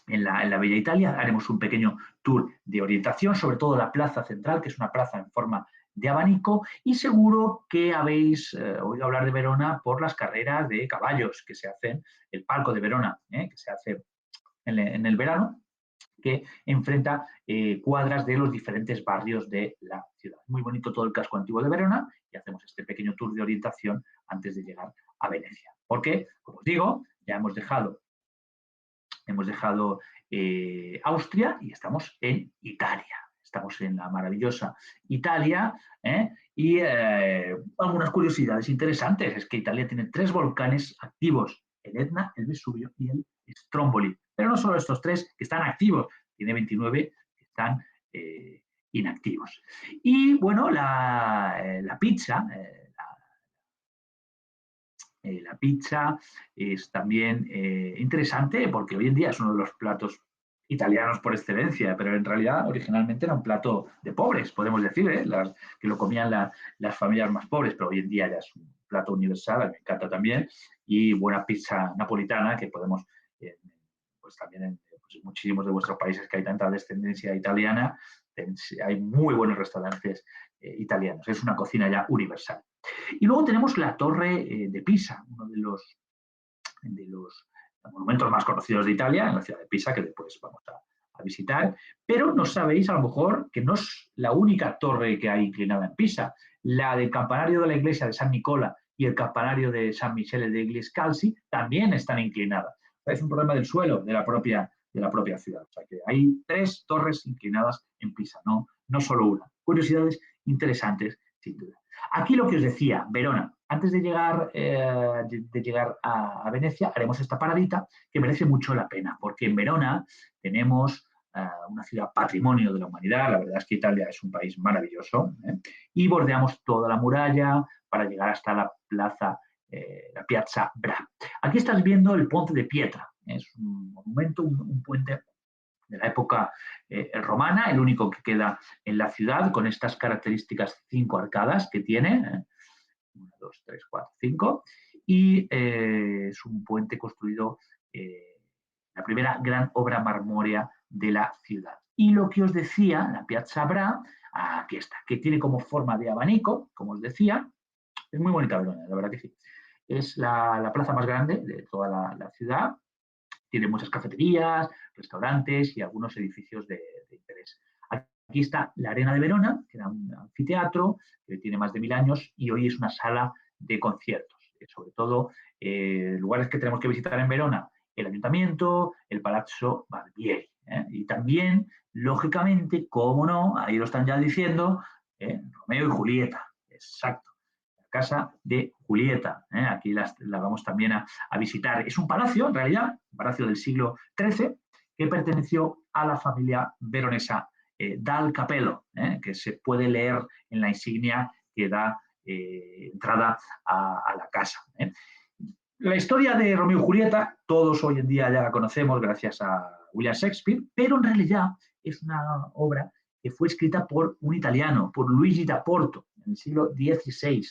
en la Bella Italia, haremos un pequeño tour de orientación, sobre todo la plaza central, que es una plaza en forma de abanico, y seguro que habéis oído hablar de Verona por las carreras de caballos que se hacen, el Palco de Verona, que se hace en el verano, que enfrenta cuadras de los diferentes barrios de la ciudad. Muy bonito todo el casco antiguo de Verona, y hacemos este pequeño tour de orientación antes de llegar a Venecia. Porque, como os digo, ya hemos dejado Austria y estamos en Italia. Estamos en la maravillosa Italia, y algunas curiosidades interesantes. Es que Italia tiene 3 volcanes activos: el Etna, el Vesubio y el Stromboli. Pero no solo estos 3 que están activos, tiene 29 que están inactivos. Y bueno, la pizza, la pizza es también interesante, porque hoy en día es uno de los platos italianos por excelencia, pero en realidad originalmente era un plato de pobres, podemos decir, que lo comían las familias más pobres, pero hoy en día ya es un plato universal, a mí me encanta también, y buena pizza napolitana que podemos, pues también en muchísimos de vuestros países que hay tanta descendencia italiana, hay muy buenos restaurantes italianos, es una cocina ya universal. Y luego tenemos la Torre de Pisa, uno de los monumentos más conocidos de Italia, en la ciudad de Pisa, que después vamos a visitar. Pero no sabéis, a lo mejor, que no es la única torre que hay inclinada en Pisa. La del campanario de la iglesia de San Nicola y el campanario de San Michele degli Scalzi también están inclinadas. Es un problema del suelo de la propia de la propia ciudad. O sea que hay 3 torres inclinadas en Pisa, no solo una. Curiosidades interesantes, sin duda. Aquí lo que os decía, Verona. Antes de llegar a Venecia, haremos esta paradita que merece mucho la pena, porque en Verona tenemos una ciudad patrimonio de la humanidad. La verdad es que Italia es un país maravilloso, y bordeamos toda la muralla para llegar hasta la plaza, la Piazza Bra. Aquí estás viendo el Ponte de Pietra. Es un monumento, un puente de la época romana, el único que queda en la ciudad, con estas características 5 arcadas que tiene. 1, 2, 3, 4, 5. Y es un puente construido, la primera gran obra marmórea de la ciudad. Y lo que os decía, la Piazza Bra, aquí está, que tiene como forma de abanico, como os decía. Es muy bonita Verona, la verdad que sí. Es la plaza más grande de toda la ciudad. Tiene muchas cafeterías, restaurantes y algunos edificios de interés. Aquí está la Arena de Verona, que era un anfiteatro que tiene más de 1000 años y hoy es una sala de conciertos. Sobre todo, lugares que tenemos que visitar en Verona, el Ayuntamiento, el Palazzo Barbieri. Y también, lógicamente, cómo no, ahí lo están ya diciendo, Romeo y Julieta. Exacto. Casa de Julieta. Aquí la vamos también a visitar. Es un palacio, en realidad, un palacio del siglo XIII, que perteneció a la familia veronesa Dal Capello, que se puede leer en la insignia que da entrada a la casa. La historia de Romeo y Julieta, todos hoy en día ya la conocemos gracias a William Shakespeare, pero en realidad es una obra que fue escrita por un italiano, por Luigi da Porto, en el siglo XVI.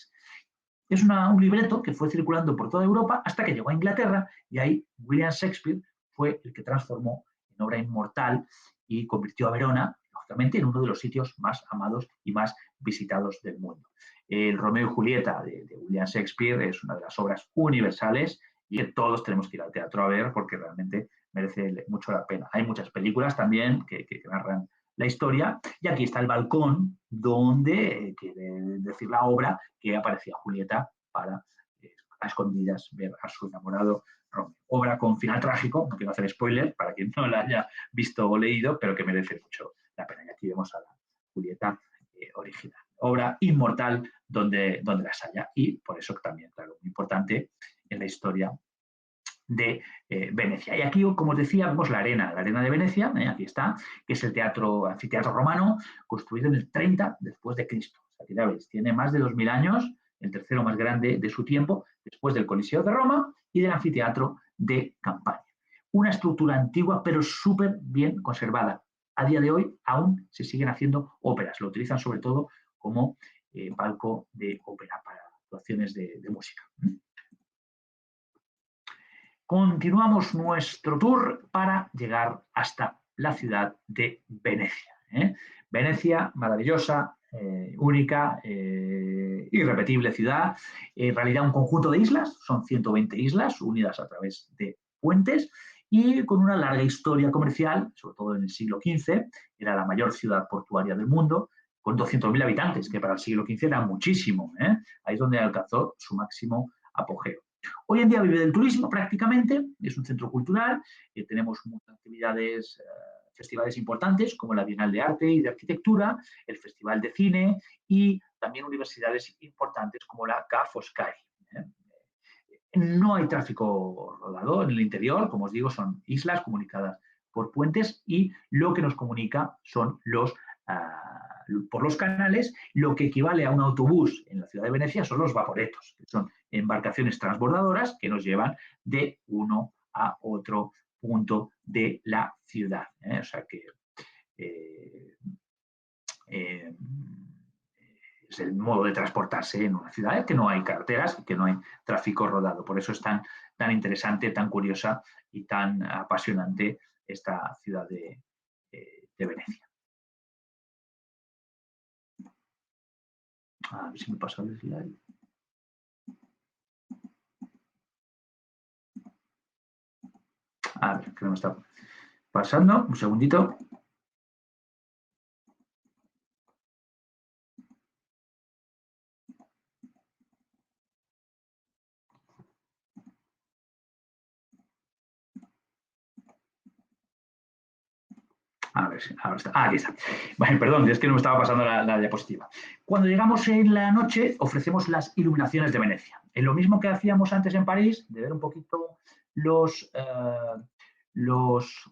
Es un libreto que fue circulando por toda Europa hasta que llegó a Inglaterra y ahí William Shakespeare fue el que transformó en obra inmortal y convirtió a Verona, lógicamente, en uno de los sitios más amados y más visitados del mundo. El Romeo y Julieta de William Shakespeare es una de las obras universales y que todos tenemos que ir al teatro a ver porque realmente merece mucho la pena. Hay muchas películas también que narran la historia, y aquí está el balcón donde quiere decir la obra que aparecía Julieta para a escondidas ver a su enamorado Romeo. Obra con final trágico, no quiero hacer spoiler para quien no la haya visto o leído, pero que merece mucho la pena. Y aquí vemos a la Julieta original. Obra inmortal donde las haya, y por eso también, claro, muy importante en la historia de Venecia. Y aquí, como os decía, vemos la arena de Venecia, aquí está, que es el anfiteatro romano, construido en el 30 después de Cristo. O sea, que ya veis, tiene más de 2000 años, el tercero más grande de su tiempo, después del Coliseo de Roma y del anfiteatro de Campania. Una estructura antigua, pero súper bien conservada. A día de hoy aún se siguen haciendo óperas, lo utilizan sobre todo como palco de ópera para actuaciones de música. Continuamos nuestro tour para llegar hasta la ciudad de Venecia. Venecia, maravillosa, única, irrepetible ciudad. En realidad un conjunto de islas, son 120 islas unidas a través de puentes y con una larga historia comercial, sobre todo en el siglo XV. Era la mayor ciudad portuaria del mundo, con 200.000 habitantes, que para el siglo XV era muchísimo. Ahí es donde alcanzó su máximo apogeo. Hoy en día vive del turismo prácticamente, es un centro cultural, tenemos muchas actividades, festivales importantes como la Bienal de Arte y de Arquitectura, el Festival de Cine y también universidades importantes como la Ca' Foscari. No hay tráfico rodado en el interior, como os digo, son islas comunicadas por puentes y lo que nos comunica son por los canales, lo que equivale a un autobús en la ciudad de Venecia son los vaporetos, que son embarcaciones transbordadoras que nos llevan de uno a otro punto de la ciudad. O sea que es el modo de transportarse en una ciudad, que no hay carreteras, que no hay tráfico rodado. Por eso es tan interesante, tan curiosa y tan apasionante esta ciudad de Venecia. A ver si me pasa el slide. A ver, que no me está pasando. Un segundito. ver si ahora está. Aquí está. Bueno, perdón, es que no me estaba pasando la diapositiva. Cuando llegamos en la noche, ofrecemos las iluminaciones de Venecia. En lo mismo que hacíamos antes en París, de ver un poquito los, los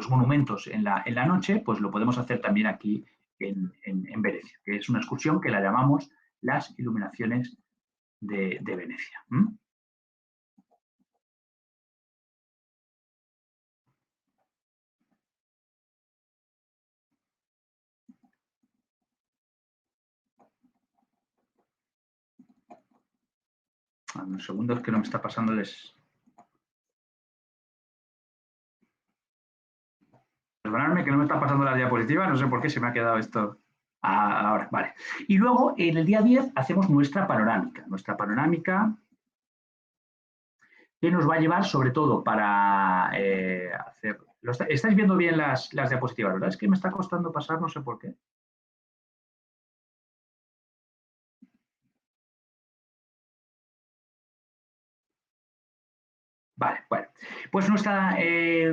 monumentos en la noche, pues lo podemos hacer también aquí en Venecia, que es una excursión que la llamamos las iluminaciones de Venecia. Un segundo, es que no me está pasándoles. Perdonadme que no me está pasando la diapositiva, no sé por qué se me ha quedado esto. Ahora, vale. Y luego, en el día 10, hacemos nuestra panorámica. Nuestra panorámica que nos va a llevar sobre todo para hacer... Estáis viendo bien las diapositivas, ¿verdad? Es que me está costando pasar, no sé por qué. Vale, bueno. Pues nuestra,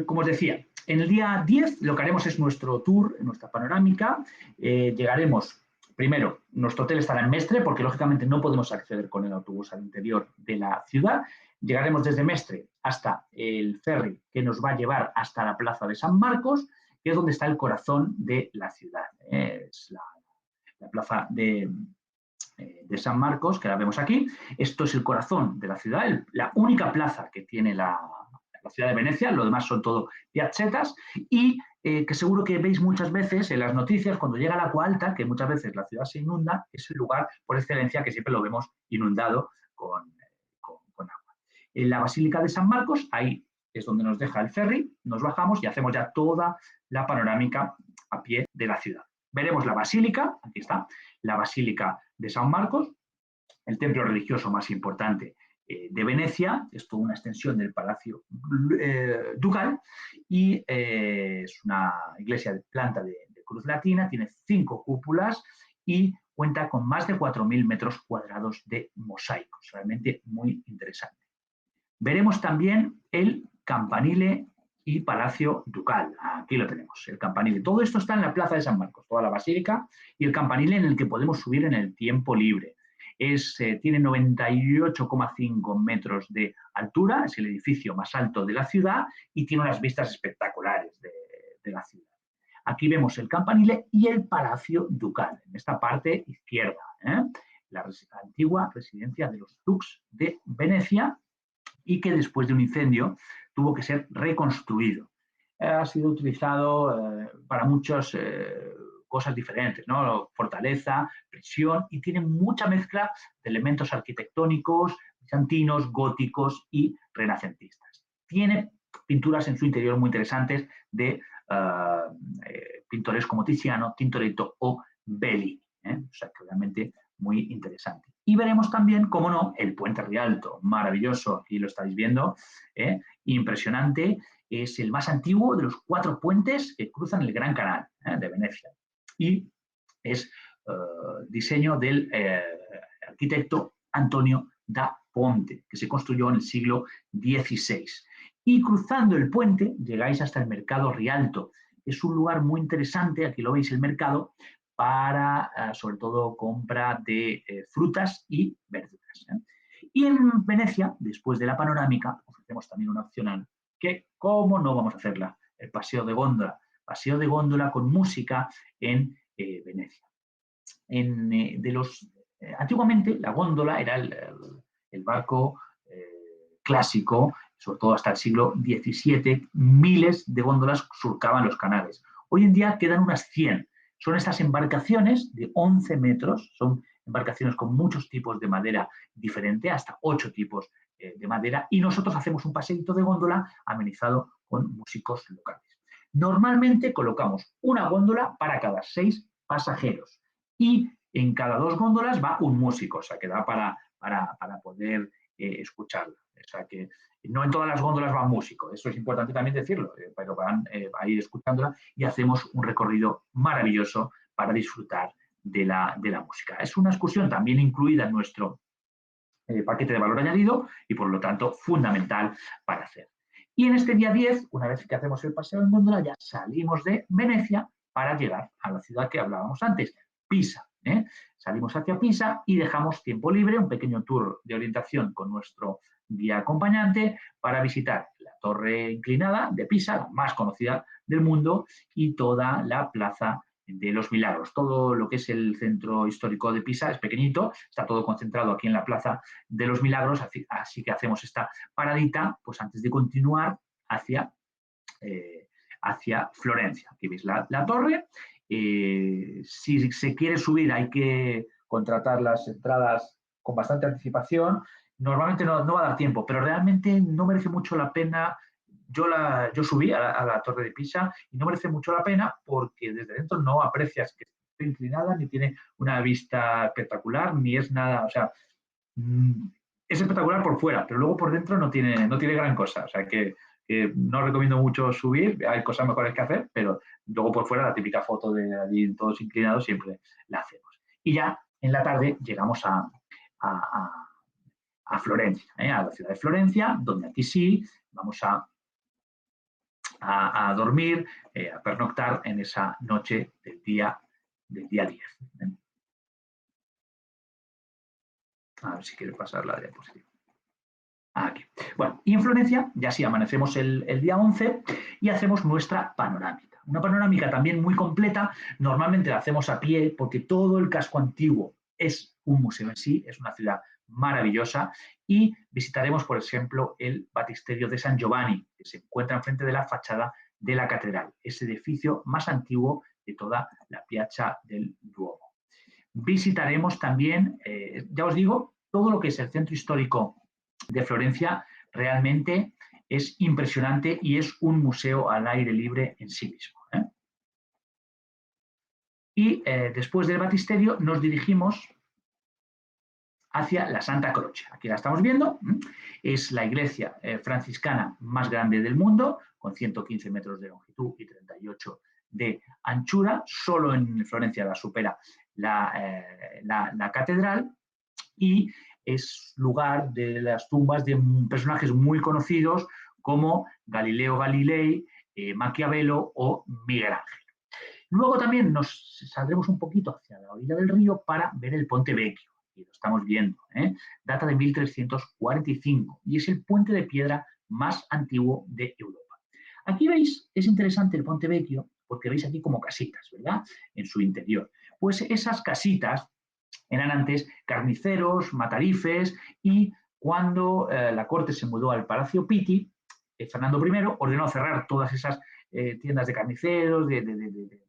como os decía, en el día 10 lo que haremos es nuestro tour, nuestra panorámica. Llegaremos, primero, nuestro hotel estará en Mestre, porque lógicamente no podemos acceder con el autobús al interior de la ciudad. Llegaremos desde Mestre hasta el ferry que nos va a llevar hasta la plaza de San Marcos, que es donde está el corazón de la ciudad. Es la plaza de San Marcos, que la vemos aquí. Esto es el corazón de la ciudad, la única plaza que tiene la ciudad de Venecia, lo demás son todo piazzetas, y que seguro que veis muchas veces en las noticias, cuando llega el agua alta, que muchas veces la ciudad se inunda, es el lugar por excelencia que siempre lo vemos inundado con agua. En la Basílica de San Marcos, ahí es donde nos deja el ferry, nos bajamos y hacemos ya toda la panorámica a pie de la ciudad. Veremos la Basílica, aquí está, la Basílica de San Marcos, el templo religioso más importante de Venecia, es toda una extensión del Palacio Ducal y es una iglesia de planta de cruz latina, tiene 5 cúpulas y cuenta con más de 4.000 metros cuadrados de mosaicos, realmente muy interesante. Veremos también el campanile y Palacio Ducal. Aquí lo tenemos, el campanile. Todo esto está en la Plaza de San Marcos, toda la basílica y el campanile en el que podemos subir en el tiempo libre. Tiene 98,5 metros de altura, es el edificio más alto de la ciudad y tiene unas vistas espectaculares de la ciudad. Aquí vemos el campanile y el Palacio Ducal, en esta parte izquierda. La antigua residencia de los dux de Venecia, y que después de un incendio tuvo que ser reconstruido. Ha sido utilizado para muchas cosas diferentes, ¿no? Fortaleza, prisión, y tiene mucha mezcla de elementos arquitectónicos, bizantinos, góticos y renacentistas. Tiene pinturas en su interior muy interesantes de pintores como Tiziano, Tintoretto o Belli. O sea, que realmente muy interesante. Y veremos también, como no, el Puente Rialto, maravilloso, aquí lo estáis viendo, impresionante, es el más antiguo de los 4 puentes que cruzan el Gran Canal de Venecia. Y es diseño del arquitecto Antonio da Ponte, que se construyó en el siglo XVI. Y cruzando el puente llegáis hasta el Mercado Rialto. Es un lugar muy interesante, aquí lo veis el mercado, para sobre todo compra de frutas y verduras. Y en Venecia, después de la panorámica, ofrecemos también una opcional que, ¿cómo no vamos a hacerla? El paseo de góndola. Paseo de góndola con música en Venecia. Antiguamente la góndola era el barco clásico, sobre todo hasta el siglo XVII, miles de góndolas surcaban los canales. Hoy en día quedan unas 100. Son estas embarcaciones de 11 metros, son embarcaciones con muchos tipos de madera diferente, hasta 8 tipos de madera, y nosotros hacemos un paseíto de góndola amenizado con músicos locales. Normalmente colocamos una góndola para cada 6 pasajeros y en cada 2 góndolas va un músico, o sea que da para poder escucharla. O sea que no en todas las góndolas van músicos, eso es importante también decirlo, pero van a ir escuchándola y hacemos un recorrido maravilloso para disfrutar de la música. Es una excursión también incluida en nuestro paquete de valor añadido y por lo tanto fundamental para hacer. Y en este día 10, una vez que hacemos el paseo en góndola, ya salimos de Venecia para llegar a la ciudad que hablábamos antes, Pisa. Salimos hacia Pisa y dejamos tiempo libre, un pequeño tour de orientación con nuestro guía acompañante para visitar la torre inclinada de Pisa, la más conocida del mundo, y toda la plaza de los Milagros. Todo lo que es el centro histórico de Pisa es pequeñito, está todo concentrado aquí en la plaza de los Milagros, así que hacemos esta paradita pues antes de continuar hacia Florencia. Aquí veis la torre. Si se quiere subir hay que contratar las entradas con bastante anticipación. Normalmente no va a dar tiempo, pero realmente no merece mucho la pena. Yo subí a la torre de Pisa y no merece mucho la pena porque desde dentro no aprecias que esté inclinada, ni tiene una vista espectacular, ni es nada, o sea, es espectacular por fuera, pero luego por dentro no tiene gran cosa. O sea que no recomiendo mucho subir, hay cosas mejores que hacer, pero luego por fuera la típica foto de allí todos inclinados siempre la hacemos. Y ya en la tarde llegamos a Florencia, a la ciudad de Florencia, donde aquí sí vamos a dormir, a pernoctar en esa noche del día 10. A ver si quiere pasar la diapositiva. Aquí. Bueno, y en Florencia ya sí amanecemos el día 11 y hacemos nuestra panorámica. Una panorámica también muy completa, normalmente la hacemos a pie porque todo el casco antiguo es un museo en sí, es una ciudad maravillosa y visitaremos, por ejemplo, el Batisterio de San Giovanni, que se encuentra enfrente de la fachada de la catedral, ese edificio más antiguo de toda la Piazza del Duomo. Visitaremos también, ya os digo, todo lo que es el centro histórico de Florencia realmente es impresionante y es un museo al aire libre en sí mismo. Y después del batisterio nos dirigimos hacia la Santa Croce. Aquí la estamos viendo. Es la iglesia franciscana más grande del mundo, con 115 metros de longitud y 38 de anchura. Solo en Florencia la supera la catedral y es lugar de las tumbas de personajes muy conocidos como Galileo Galilei, Maquiavelo o Miguel Ángel. Luego también nos saldremos un poquito hacia la orilla del río para ver el Ponte Vecchio, y lo estamos viendo, data de 1345 y es el puente de piedra más antiguo de Europa. Aquí veis, es interesante el Ponte Vecchio porque veis aquí como casitas, ¿verdad? En su interior. Pues esas casitas eran antes carniceros, matarifes y cuando la corte se mudó al Palacio Pitti, Fernando I ordenó cerrar todas esas tiendas de carniceros, de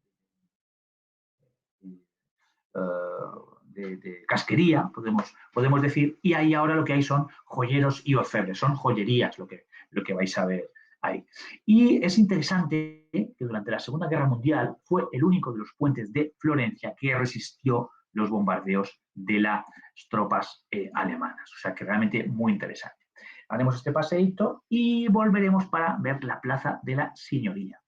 casquería, podemos decir, y ahí ahora lo que hay son joyeros y orfebres, son joyerías lo que vais a ver ahí. Y es interesante que durante la Segunda Guerra Mundial fue el único de los puentes de Florencia que resistió los bombardeos de las tropas alemanas. O sea que realmente muy interesante. Haremos este paseíto y volveremos para ver la Plaza de la Signoria.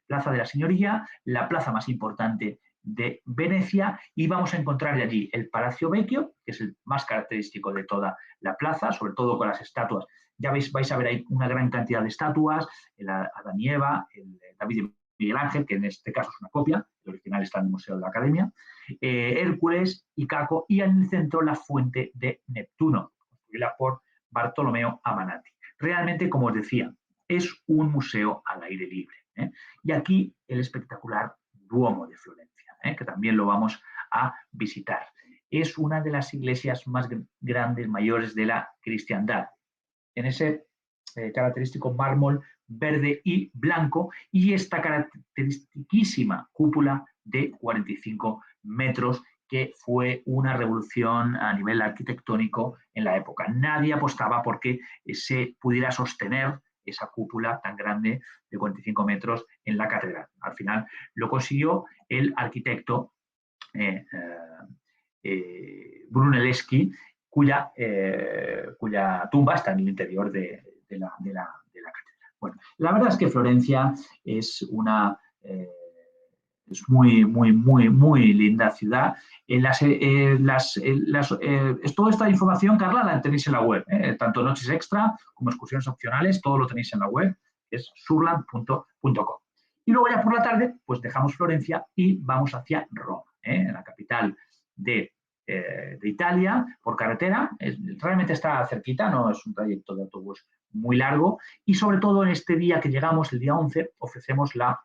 Plaza de la Signoria, la plaza más importante de Venecia, y vamos a encontrar de allí el Palacio Vecchio, que es el más característico de toda la plaza, sobre todo con las estatuas. Ya vais a ver ahí una gran cantidad de estatuas, el Adán y Eva, el David y Miguel Ángel, que en este caso es una copia, el original está en el Museo de la Academia, Hércules y Caco, y en el centro la Fuente de Neptuno, construida por Bartolomeo Amanati. Realmente, como os decía, es un museo al aire libre. Y aquí el espectacular Duomo de Florencia, que también lo vamos a visitar. Es una de las iglesias más grandes, mayores de la cristiandad. En ese característico mármol verde y blanco y esta característicísima cúpula de 45 metros que fue una revolución a nivel arquitectónico en la época. Nadie apostaba porque se pudiera sostener esa cúpula tan grande de 45 metros en la catedral. Al final lo consiguió el arquitecto Brunelleschi, cuya tumba está en el interior de la catedral. Bueno, la verdad es que Florencia es una Es muy, muy, muy, muy linda ciudad. Toda esta información, Carla, la tenéis en la web, tanto noches extra como excursiones opcionales, todo lo tenéis en la web, es surland.com. Y luego ya por la tarde, pues dejamos Florencia y vamos hacia Roma, la capital de Italia, por carretera. Realmente está cerquita, no es un trayecto de autobús muy largo. Y sobre todo en este día que llegamos, el día 11, ofrecemos la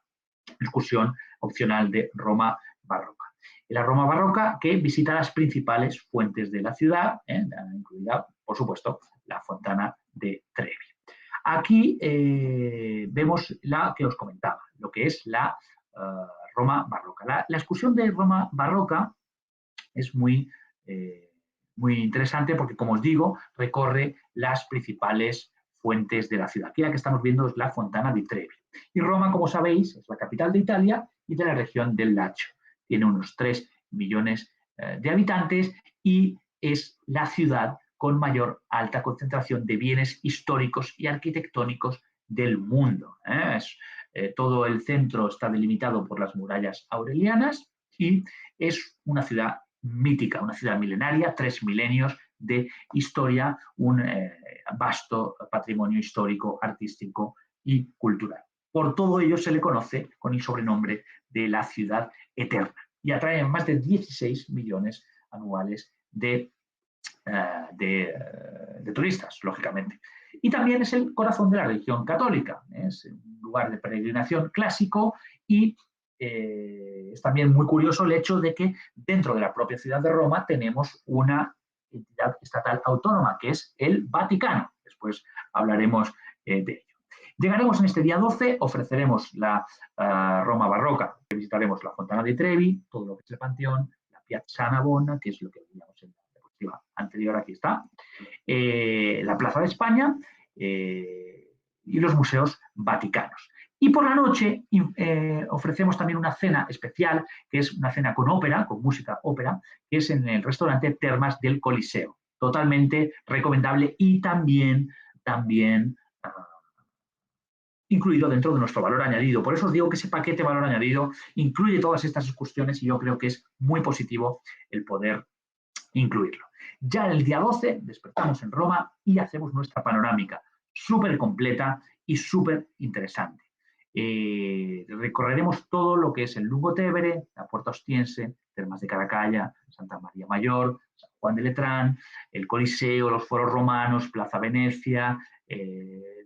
excursión opcional de Roma Barroca. En la Roma Barroca que visita las principales fuentes de la ciudad, incluida, por supuesto, la Fontana de Trevi. Aquí vemos la que os comentaba, lo que es la Roma Barroca. La excursión de Roma Barroca es muy interesante porque, como os digo, recorre las principales fuentes de la ciudad. Aquí la que estamos viendo es la Fontana di Trevi. Y Roma, como sabéis, es la capital de Italia y de la región del Lacio. Tiene unos 3 millones de habitantes y es la ciudad con mayor alta concentración de bienes históricos y arquitectónicos del mundo. Todo el centro está delimitado por las murallas aurelianas y es una ciudad mítica, una ciudad milenaria, 3 milenios de historia, un vasto patrimonio histórico, artístico y cultural. Por todo ello se le conoce con el sobrenombre de la ciudad eterna y atrae más de 16 millones anuales de turistas, lógicamente. Y también es el corazón de la religión católica, es un lugar de peregrinación clásico y es también muy curioso el hecho de que dentro de la propia ciudad de Roma tenemos una entidad estatal autónoma, que es el Vaticano. Después hablaremos de ello. Llegaremos en este día 12, ofreceremos la Roma Barroca, visitaremos la Fontana di Trevi, todo lo que es el Panteón, la Piazza Navona, que es lo que veíamos en la diapositiva anterior, aquí está, la Plaza de España y los museos vaticanos. Y por la noche ofrecemos también una cena especial, que es una cena con ópera, con música ópera, que es en el restaurante Termas del Coliseo. Totalmente recomendable y también incluido dentro de nuestro valor añadido. Por eso os digo que ese paquete valor añadido incluye todas estas excursiones y yo creo que es muy positivo el poder incluirlo. Ya el día 12 despertamos en Roma y hacemos nuestra panorámica, súper completa y súper interesante. Recorreremos todo lo que es el Lungo Tevere, la Puerta Ostiense, Termas de Caracalla, Santa María Mayor, San Juan de Letrán, el Coliseo, los Foros Romanos, Plaza Venecia,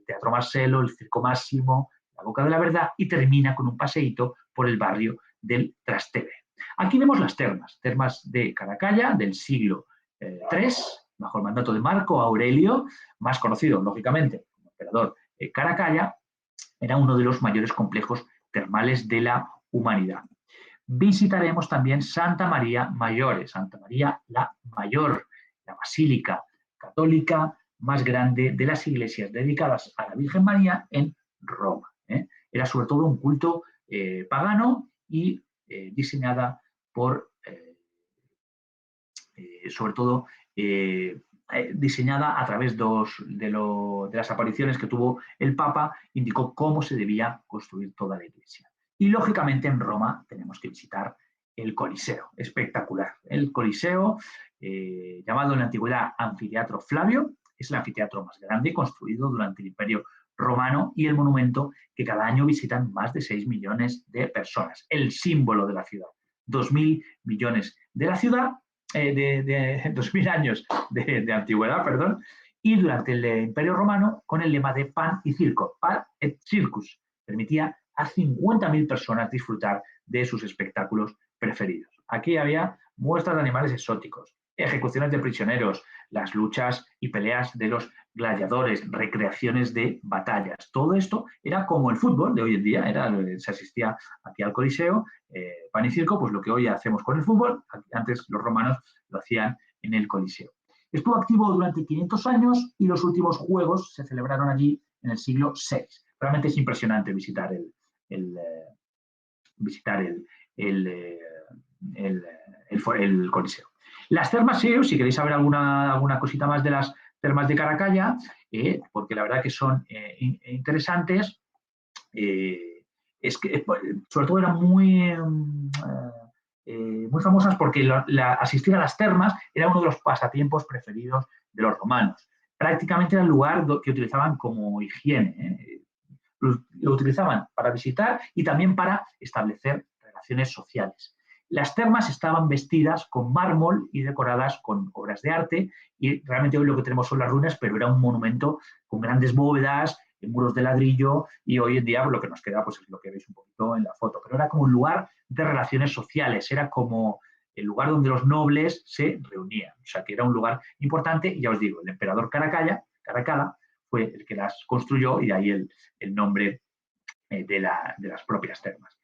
Teatro Marcelo, el Circo Máximo, la Boca de la Verdad y termina con un paseíto por el barrio del Trastevere. Aquí vemos las termas de Caracalla del siglo III, bajo el mandato de Marco Aurelio, más conocido, lógicamente, como emperador Caracalla, era uno de los mayores complejos termales de la humanidad. Visitaremos también Santa María Maggiore, Santa María la Mayor, la basílica católica más grande de las iglesias dedicadas a la Virgen María en Roma. Era sobre todo un culto pagano y diseñada por, sobre todo, diseñada a través de las apariciones que tuvo el Papa, indicó cómo se debía construir toda la iglesia. Y lógicamente en Roma tenemos que visitar el Coliseo, espectacular. El Coliseo, llamado en la antigüedad Anfiteatro Flavio, es el anfiteatro más grande construido durante el Imperio Romano y el monumento que cada año visitan más de 6 millones de personas. El símbolo de la ciudad. 2.000 millones de la ciudad, 2.000 años de antigüedad, perdón, y durante el Imperio Romano con el lema de pan y circo, pan et circus, permitía a 50.000 personas disfrutar de sus espectáculos preferidos. Aquí había muestras de animales exóticos, ejecuciones de prisioneros, las luchas y peleas de los gladiadores, recreaciones de batallas. Todo esto era como el fútbol de hoy en día, se asistía aquí al Coliseo, pan y circo, pues lo que hoy hacemos con el fútbol, antes los romanos lo hacían en el Coliseo. Estuvo activo durante 500 años y los últimos juegos se celebraron allí en el siglo VI. Realmente es impresionante visitar el Coliseo. Las termas, si queréis saber alguna cosita más de las termas de Caracalla, porque la verdad que son interesantes, es que, sobre todo, eran muy famosas porque asistir a las termas era uno de los pasatiempos preferidos de los romanos. Prácticamente era el lugar que utilizaban como higiene. Lo utilizaban para visitar y también para establecer relaciones sociales. Las termas estaban vestidas con mármol y decoradas con obras de arte, y realmente hoy lo que tenemos son las ruinas, pero era un monumento con grandes bóvedas, muros de ladrillo, y hoy en día lo que nos queda pues, es lo que veis un poquito en la foto. Pero era como un lugar de relaciones sociales, era como el lugar donde los nobles se reunían. O sea, que era un lugar importante, y ya os digo, el emperador Caracalla fue el que las construyó, y de ahí el nombre de las propias termas.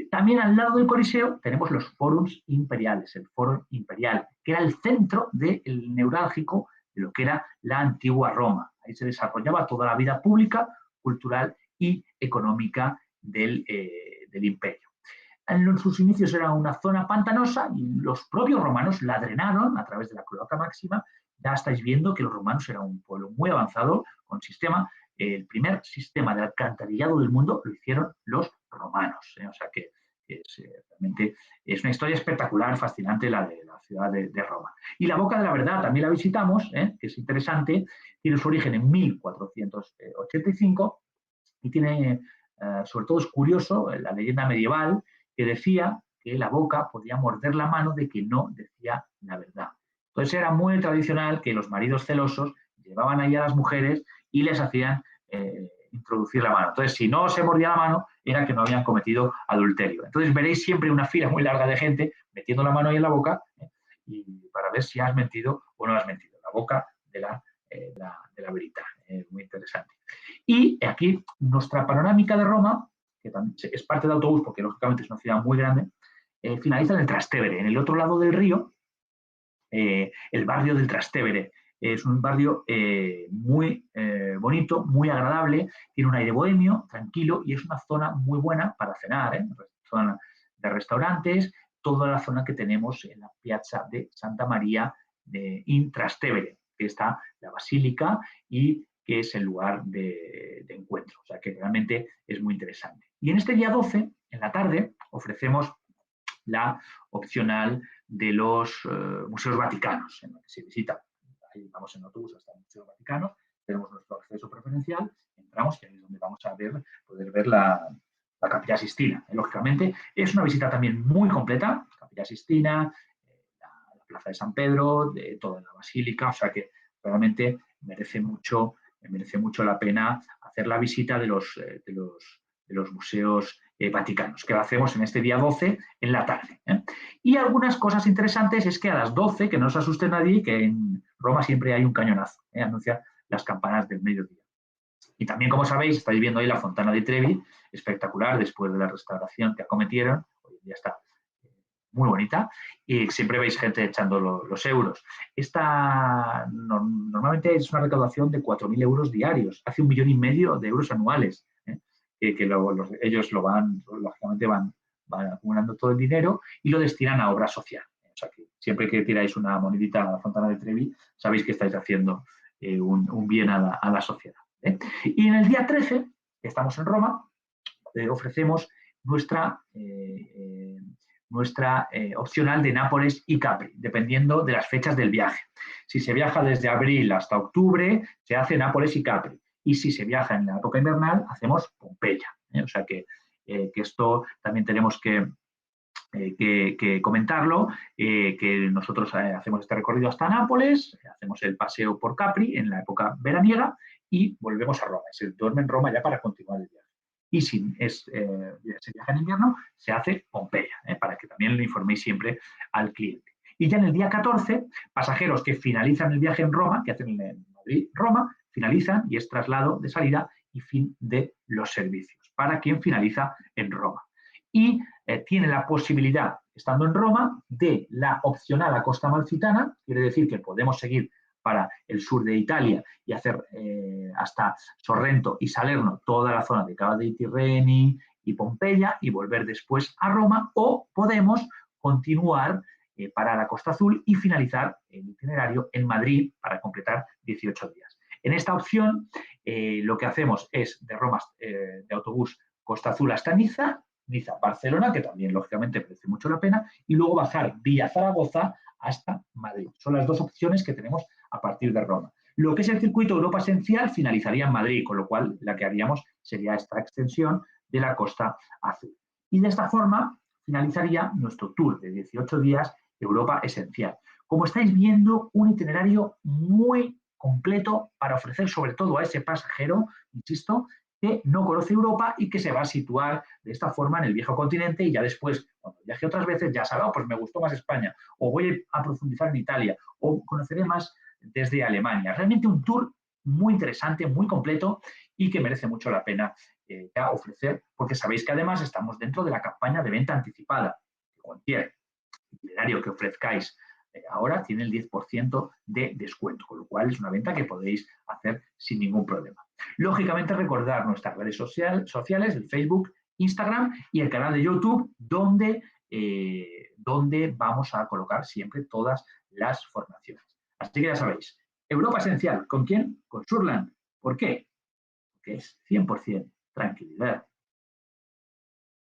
También al lado del Coliseo tenemos los forums imperiales, el foro imperial, que era el centro del neurálgico de lo que era la antigua Roma. Ahí se desarrollaba toda la vida pública, cultural y económica del imperio. En sus inicios era una zona pantanosa y los propios romanos la drenaron a través de la cloaca máxima. Ya estáis viendo que los romanos eran un pueblo muy avanzado con sistema. El primer sistema de alcantarillado del mundo lo hicieron los romanos. O sea que realmente es una historia espectacular, fascinante la de la ciudad de Roma. Y la Boca de la Verdad también la visitamos, que es interesante, tiene su origen en 1485 y tiene, sobre todo es curioso, la leyenda medieval que decía que la boca podía morder la mano de quien no decía la verdad. Entonces era muy tradicional que los maridos celosos llevaban ahí a las mujeres y les hacían introducir la mano. Entonces, si no se mordía la mano, era que no habían cometido adulterio. Entonces veréis siempre una fila muy larga de gente metiendo la mano ahí en la boca y para ver si has mentido o no has mentido. La boca de la verità. Muy interesante. Y aquí nuestra panorámica de Roma, que también es parte de autobús porque lógicamente es una ciudad muy grande, finaliza en el Trastevere, en el otro lado del río, el barrio del Trastevere. Es un barrio muy bonito, muy agradable, tiene un aire bohemio, tranquilo, y es una zona muy buena para cenar, zona de restaurantes, toda la zona que tenemos en la piazza de Santa María in Trastevere, que está la basílica y que es el lugar de encuentro. O sea que realmente es muy interesante. Y en este día 12, en la tarde, ofrecemos la opcional de los museos vaticanos, en la que se visita. Ahí vamos en autobús hasta el Museo Vaticano, tenemos nuestro acceso preferencial, entramos y ahí es donde vamos a poder ver la Capilla Sistina. Lógicamente, es una visita también muy completa, Capilla Sistina, la Plaza de San Pedro, de toda la Basílica, o sea que realmente merece mucho la pena hacer la visita de los museos vaticanos, que lo hacemos en este día 12 en la tarde. Y algunas cosas interesantes es que a las 12, que no os asuste nadie, que en Roma siempre hay un cañonazo, anuncia las campanas del mediodía. Y también, como sabéis, estáis viendo ahí la Fontana di Trevi, espectacular después de la restauración que acometieron, hoy en día está muy bonita, y siempre veis gente echando los euros. Esta normalmente es una recaudación de 4.000 euros diarios, hace 1,5 millones de euros anuales, que ellos lógicamente van acumulando todo el dinero y lo destinan a obra social. O sea que siempre que tiráis una monedita a la Fontana de Trevi, sabéis que estáis haciendo un bien a la sociedad. Y en el día 13, que estamos en Roma, ofrecemos nuestra opcional de Nápoles y Capri, dependiendo de las fechas del viaje. Si se viaja desde abril hasta octubre, se hace Nápoles y Capri. Y si se viaja en la época invernal, hacemos Pompeya. O sea que esto también tenemos que comentarlo, que nosotros hacemos este recorrido hasta Nápoles, hacemos el paseo por Capri en la época veraniega y volvemos a Roma. Se duerme en Roma ya para continuar el viaje. Y si se viaja en invierno, se hace Pompeya, para que también lo informéis siempre al cliente. Y ya en el día 14, pasajeros que finalizan el viaje en Roma, que hacen en Madrid-Roma, finalizan y es traslado de salida y fin de los servicios para quien finaliza en Roma. Y tiene la posibilidad, estando en Roma, de la opcional a Costa Amalfitana, quiere decir que podemos seguir para el sur de Italia y hacer hasta Sorrento y Salerno toda la zona de Cava dei Tirreni y Pompeya y volver después a Roma, o podemos continuar para la Costa Azul y finalizar el itinerario en Madrid para completar 18 días. En esta opción lo que hacemos es de Roma de autobús Costa Azul hasta Niza, Niza, Barcelona, que también lógicamente merece mucho la pena, y luego bajar vía Zaragoza hasta Madrid. Son las dos opciones que tenemos a partir de Roma. Lo que es el circuito Europa Esencial finalizaría en Madrid, con lo cual la que haríamos sería esta extensión de la Costa Azul. Y de esta forma finalizaría nuestro tour de 18 días Europa Esencial. Como estáis viendo, un itinerario muy completo para ofrecer sobre todo a ese pasajero, insisto, que no conoce Europa y que se va a situar de esta forma en el viejo continente y ya después, cuando viaje otras veces, ya sabrá, pues me gustó más España, o voy a profundizar en Italia, o conoceré más desde Alemania. Realmente un tour muy interesante, muy completo y que merece mucho la pena ofrecer, porque sabéis que además estamos dentro de la campaña de venta anticipada. Cualquier itinerario que ofrezcáis ahora tiene el 10% de descuento, con lo cual es una venta que podéis hacer sin ningún problema. Lógicamente, recordar nuestras redes sociales, el Facebook, Instagram y el canal de YouTube, donde vamos a colocar siempre todas las formaciones. Así que ya sabéis, Europa Esencial, ¿con quién? Con Surland. ¿Por qué? Porque es 100% tranquilidad,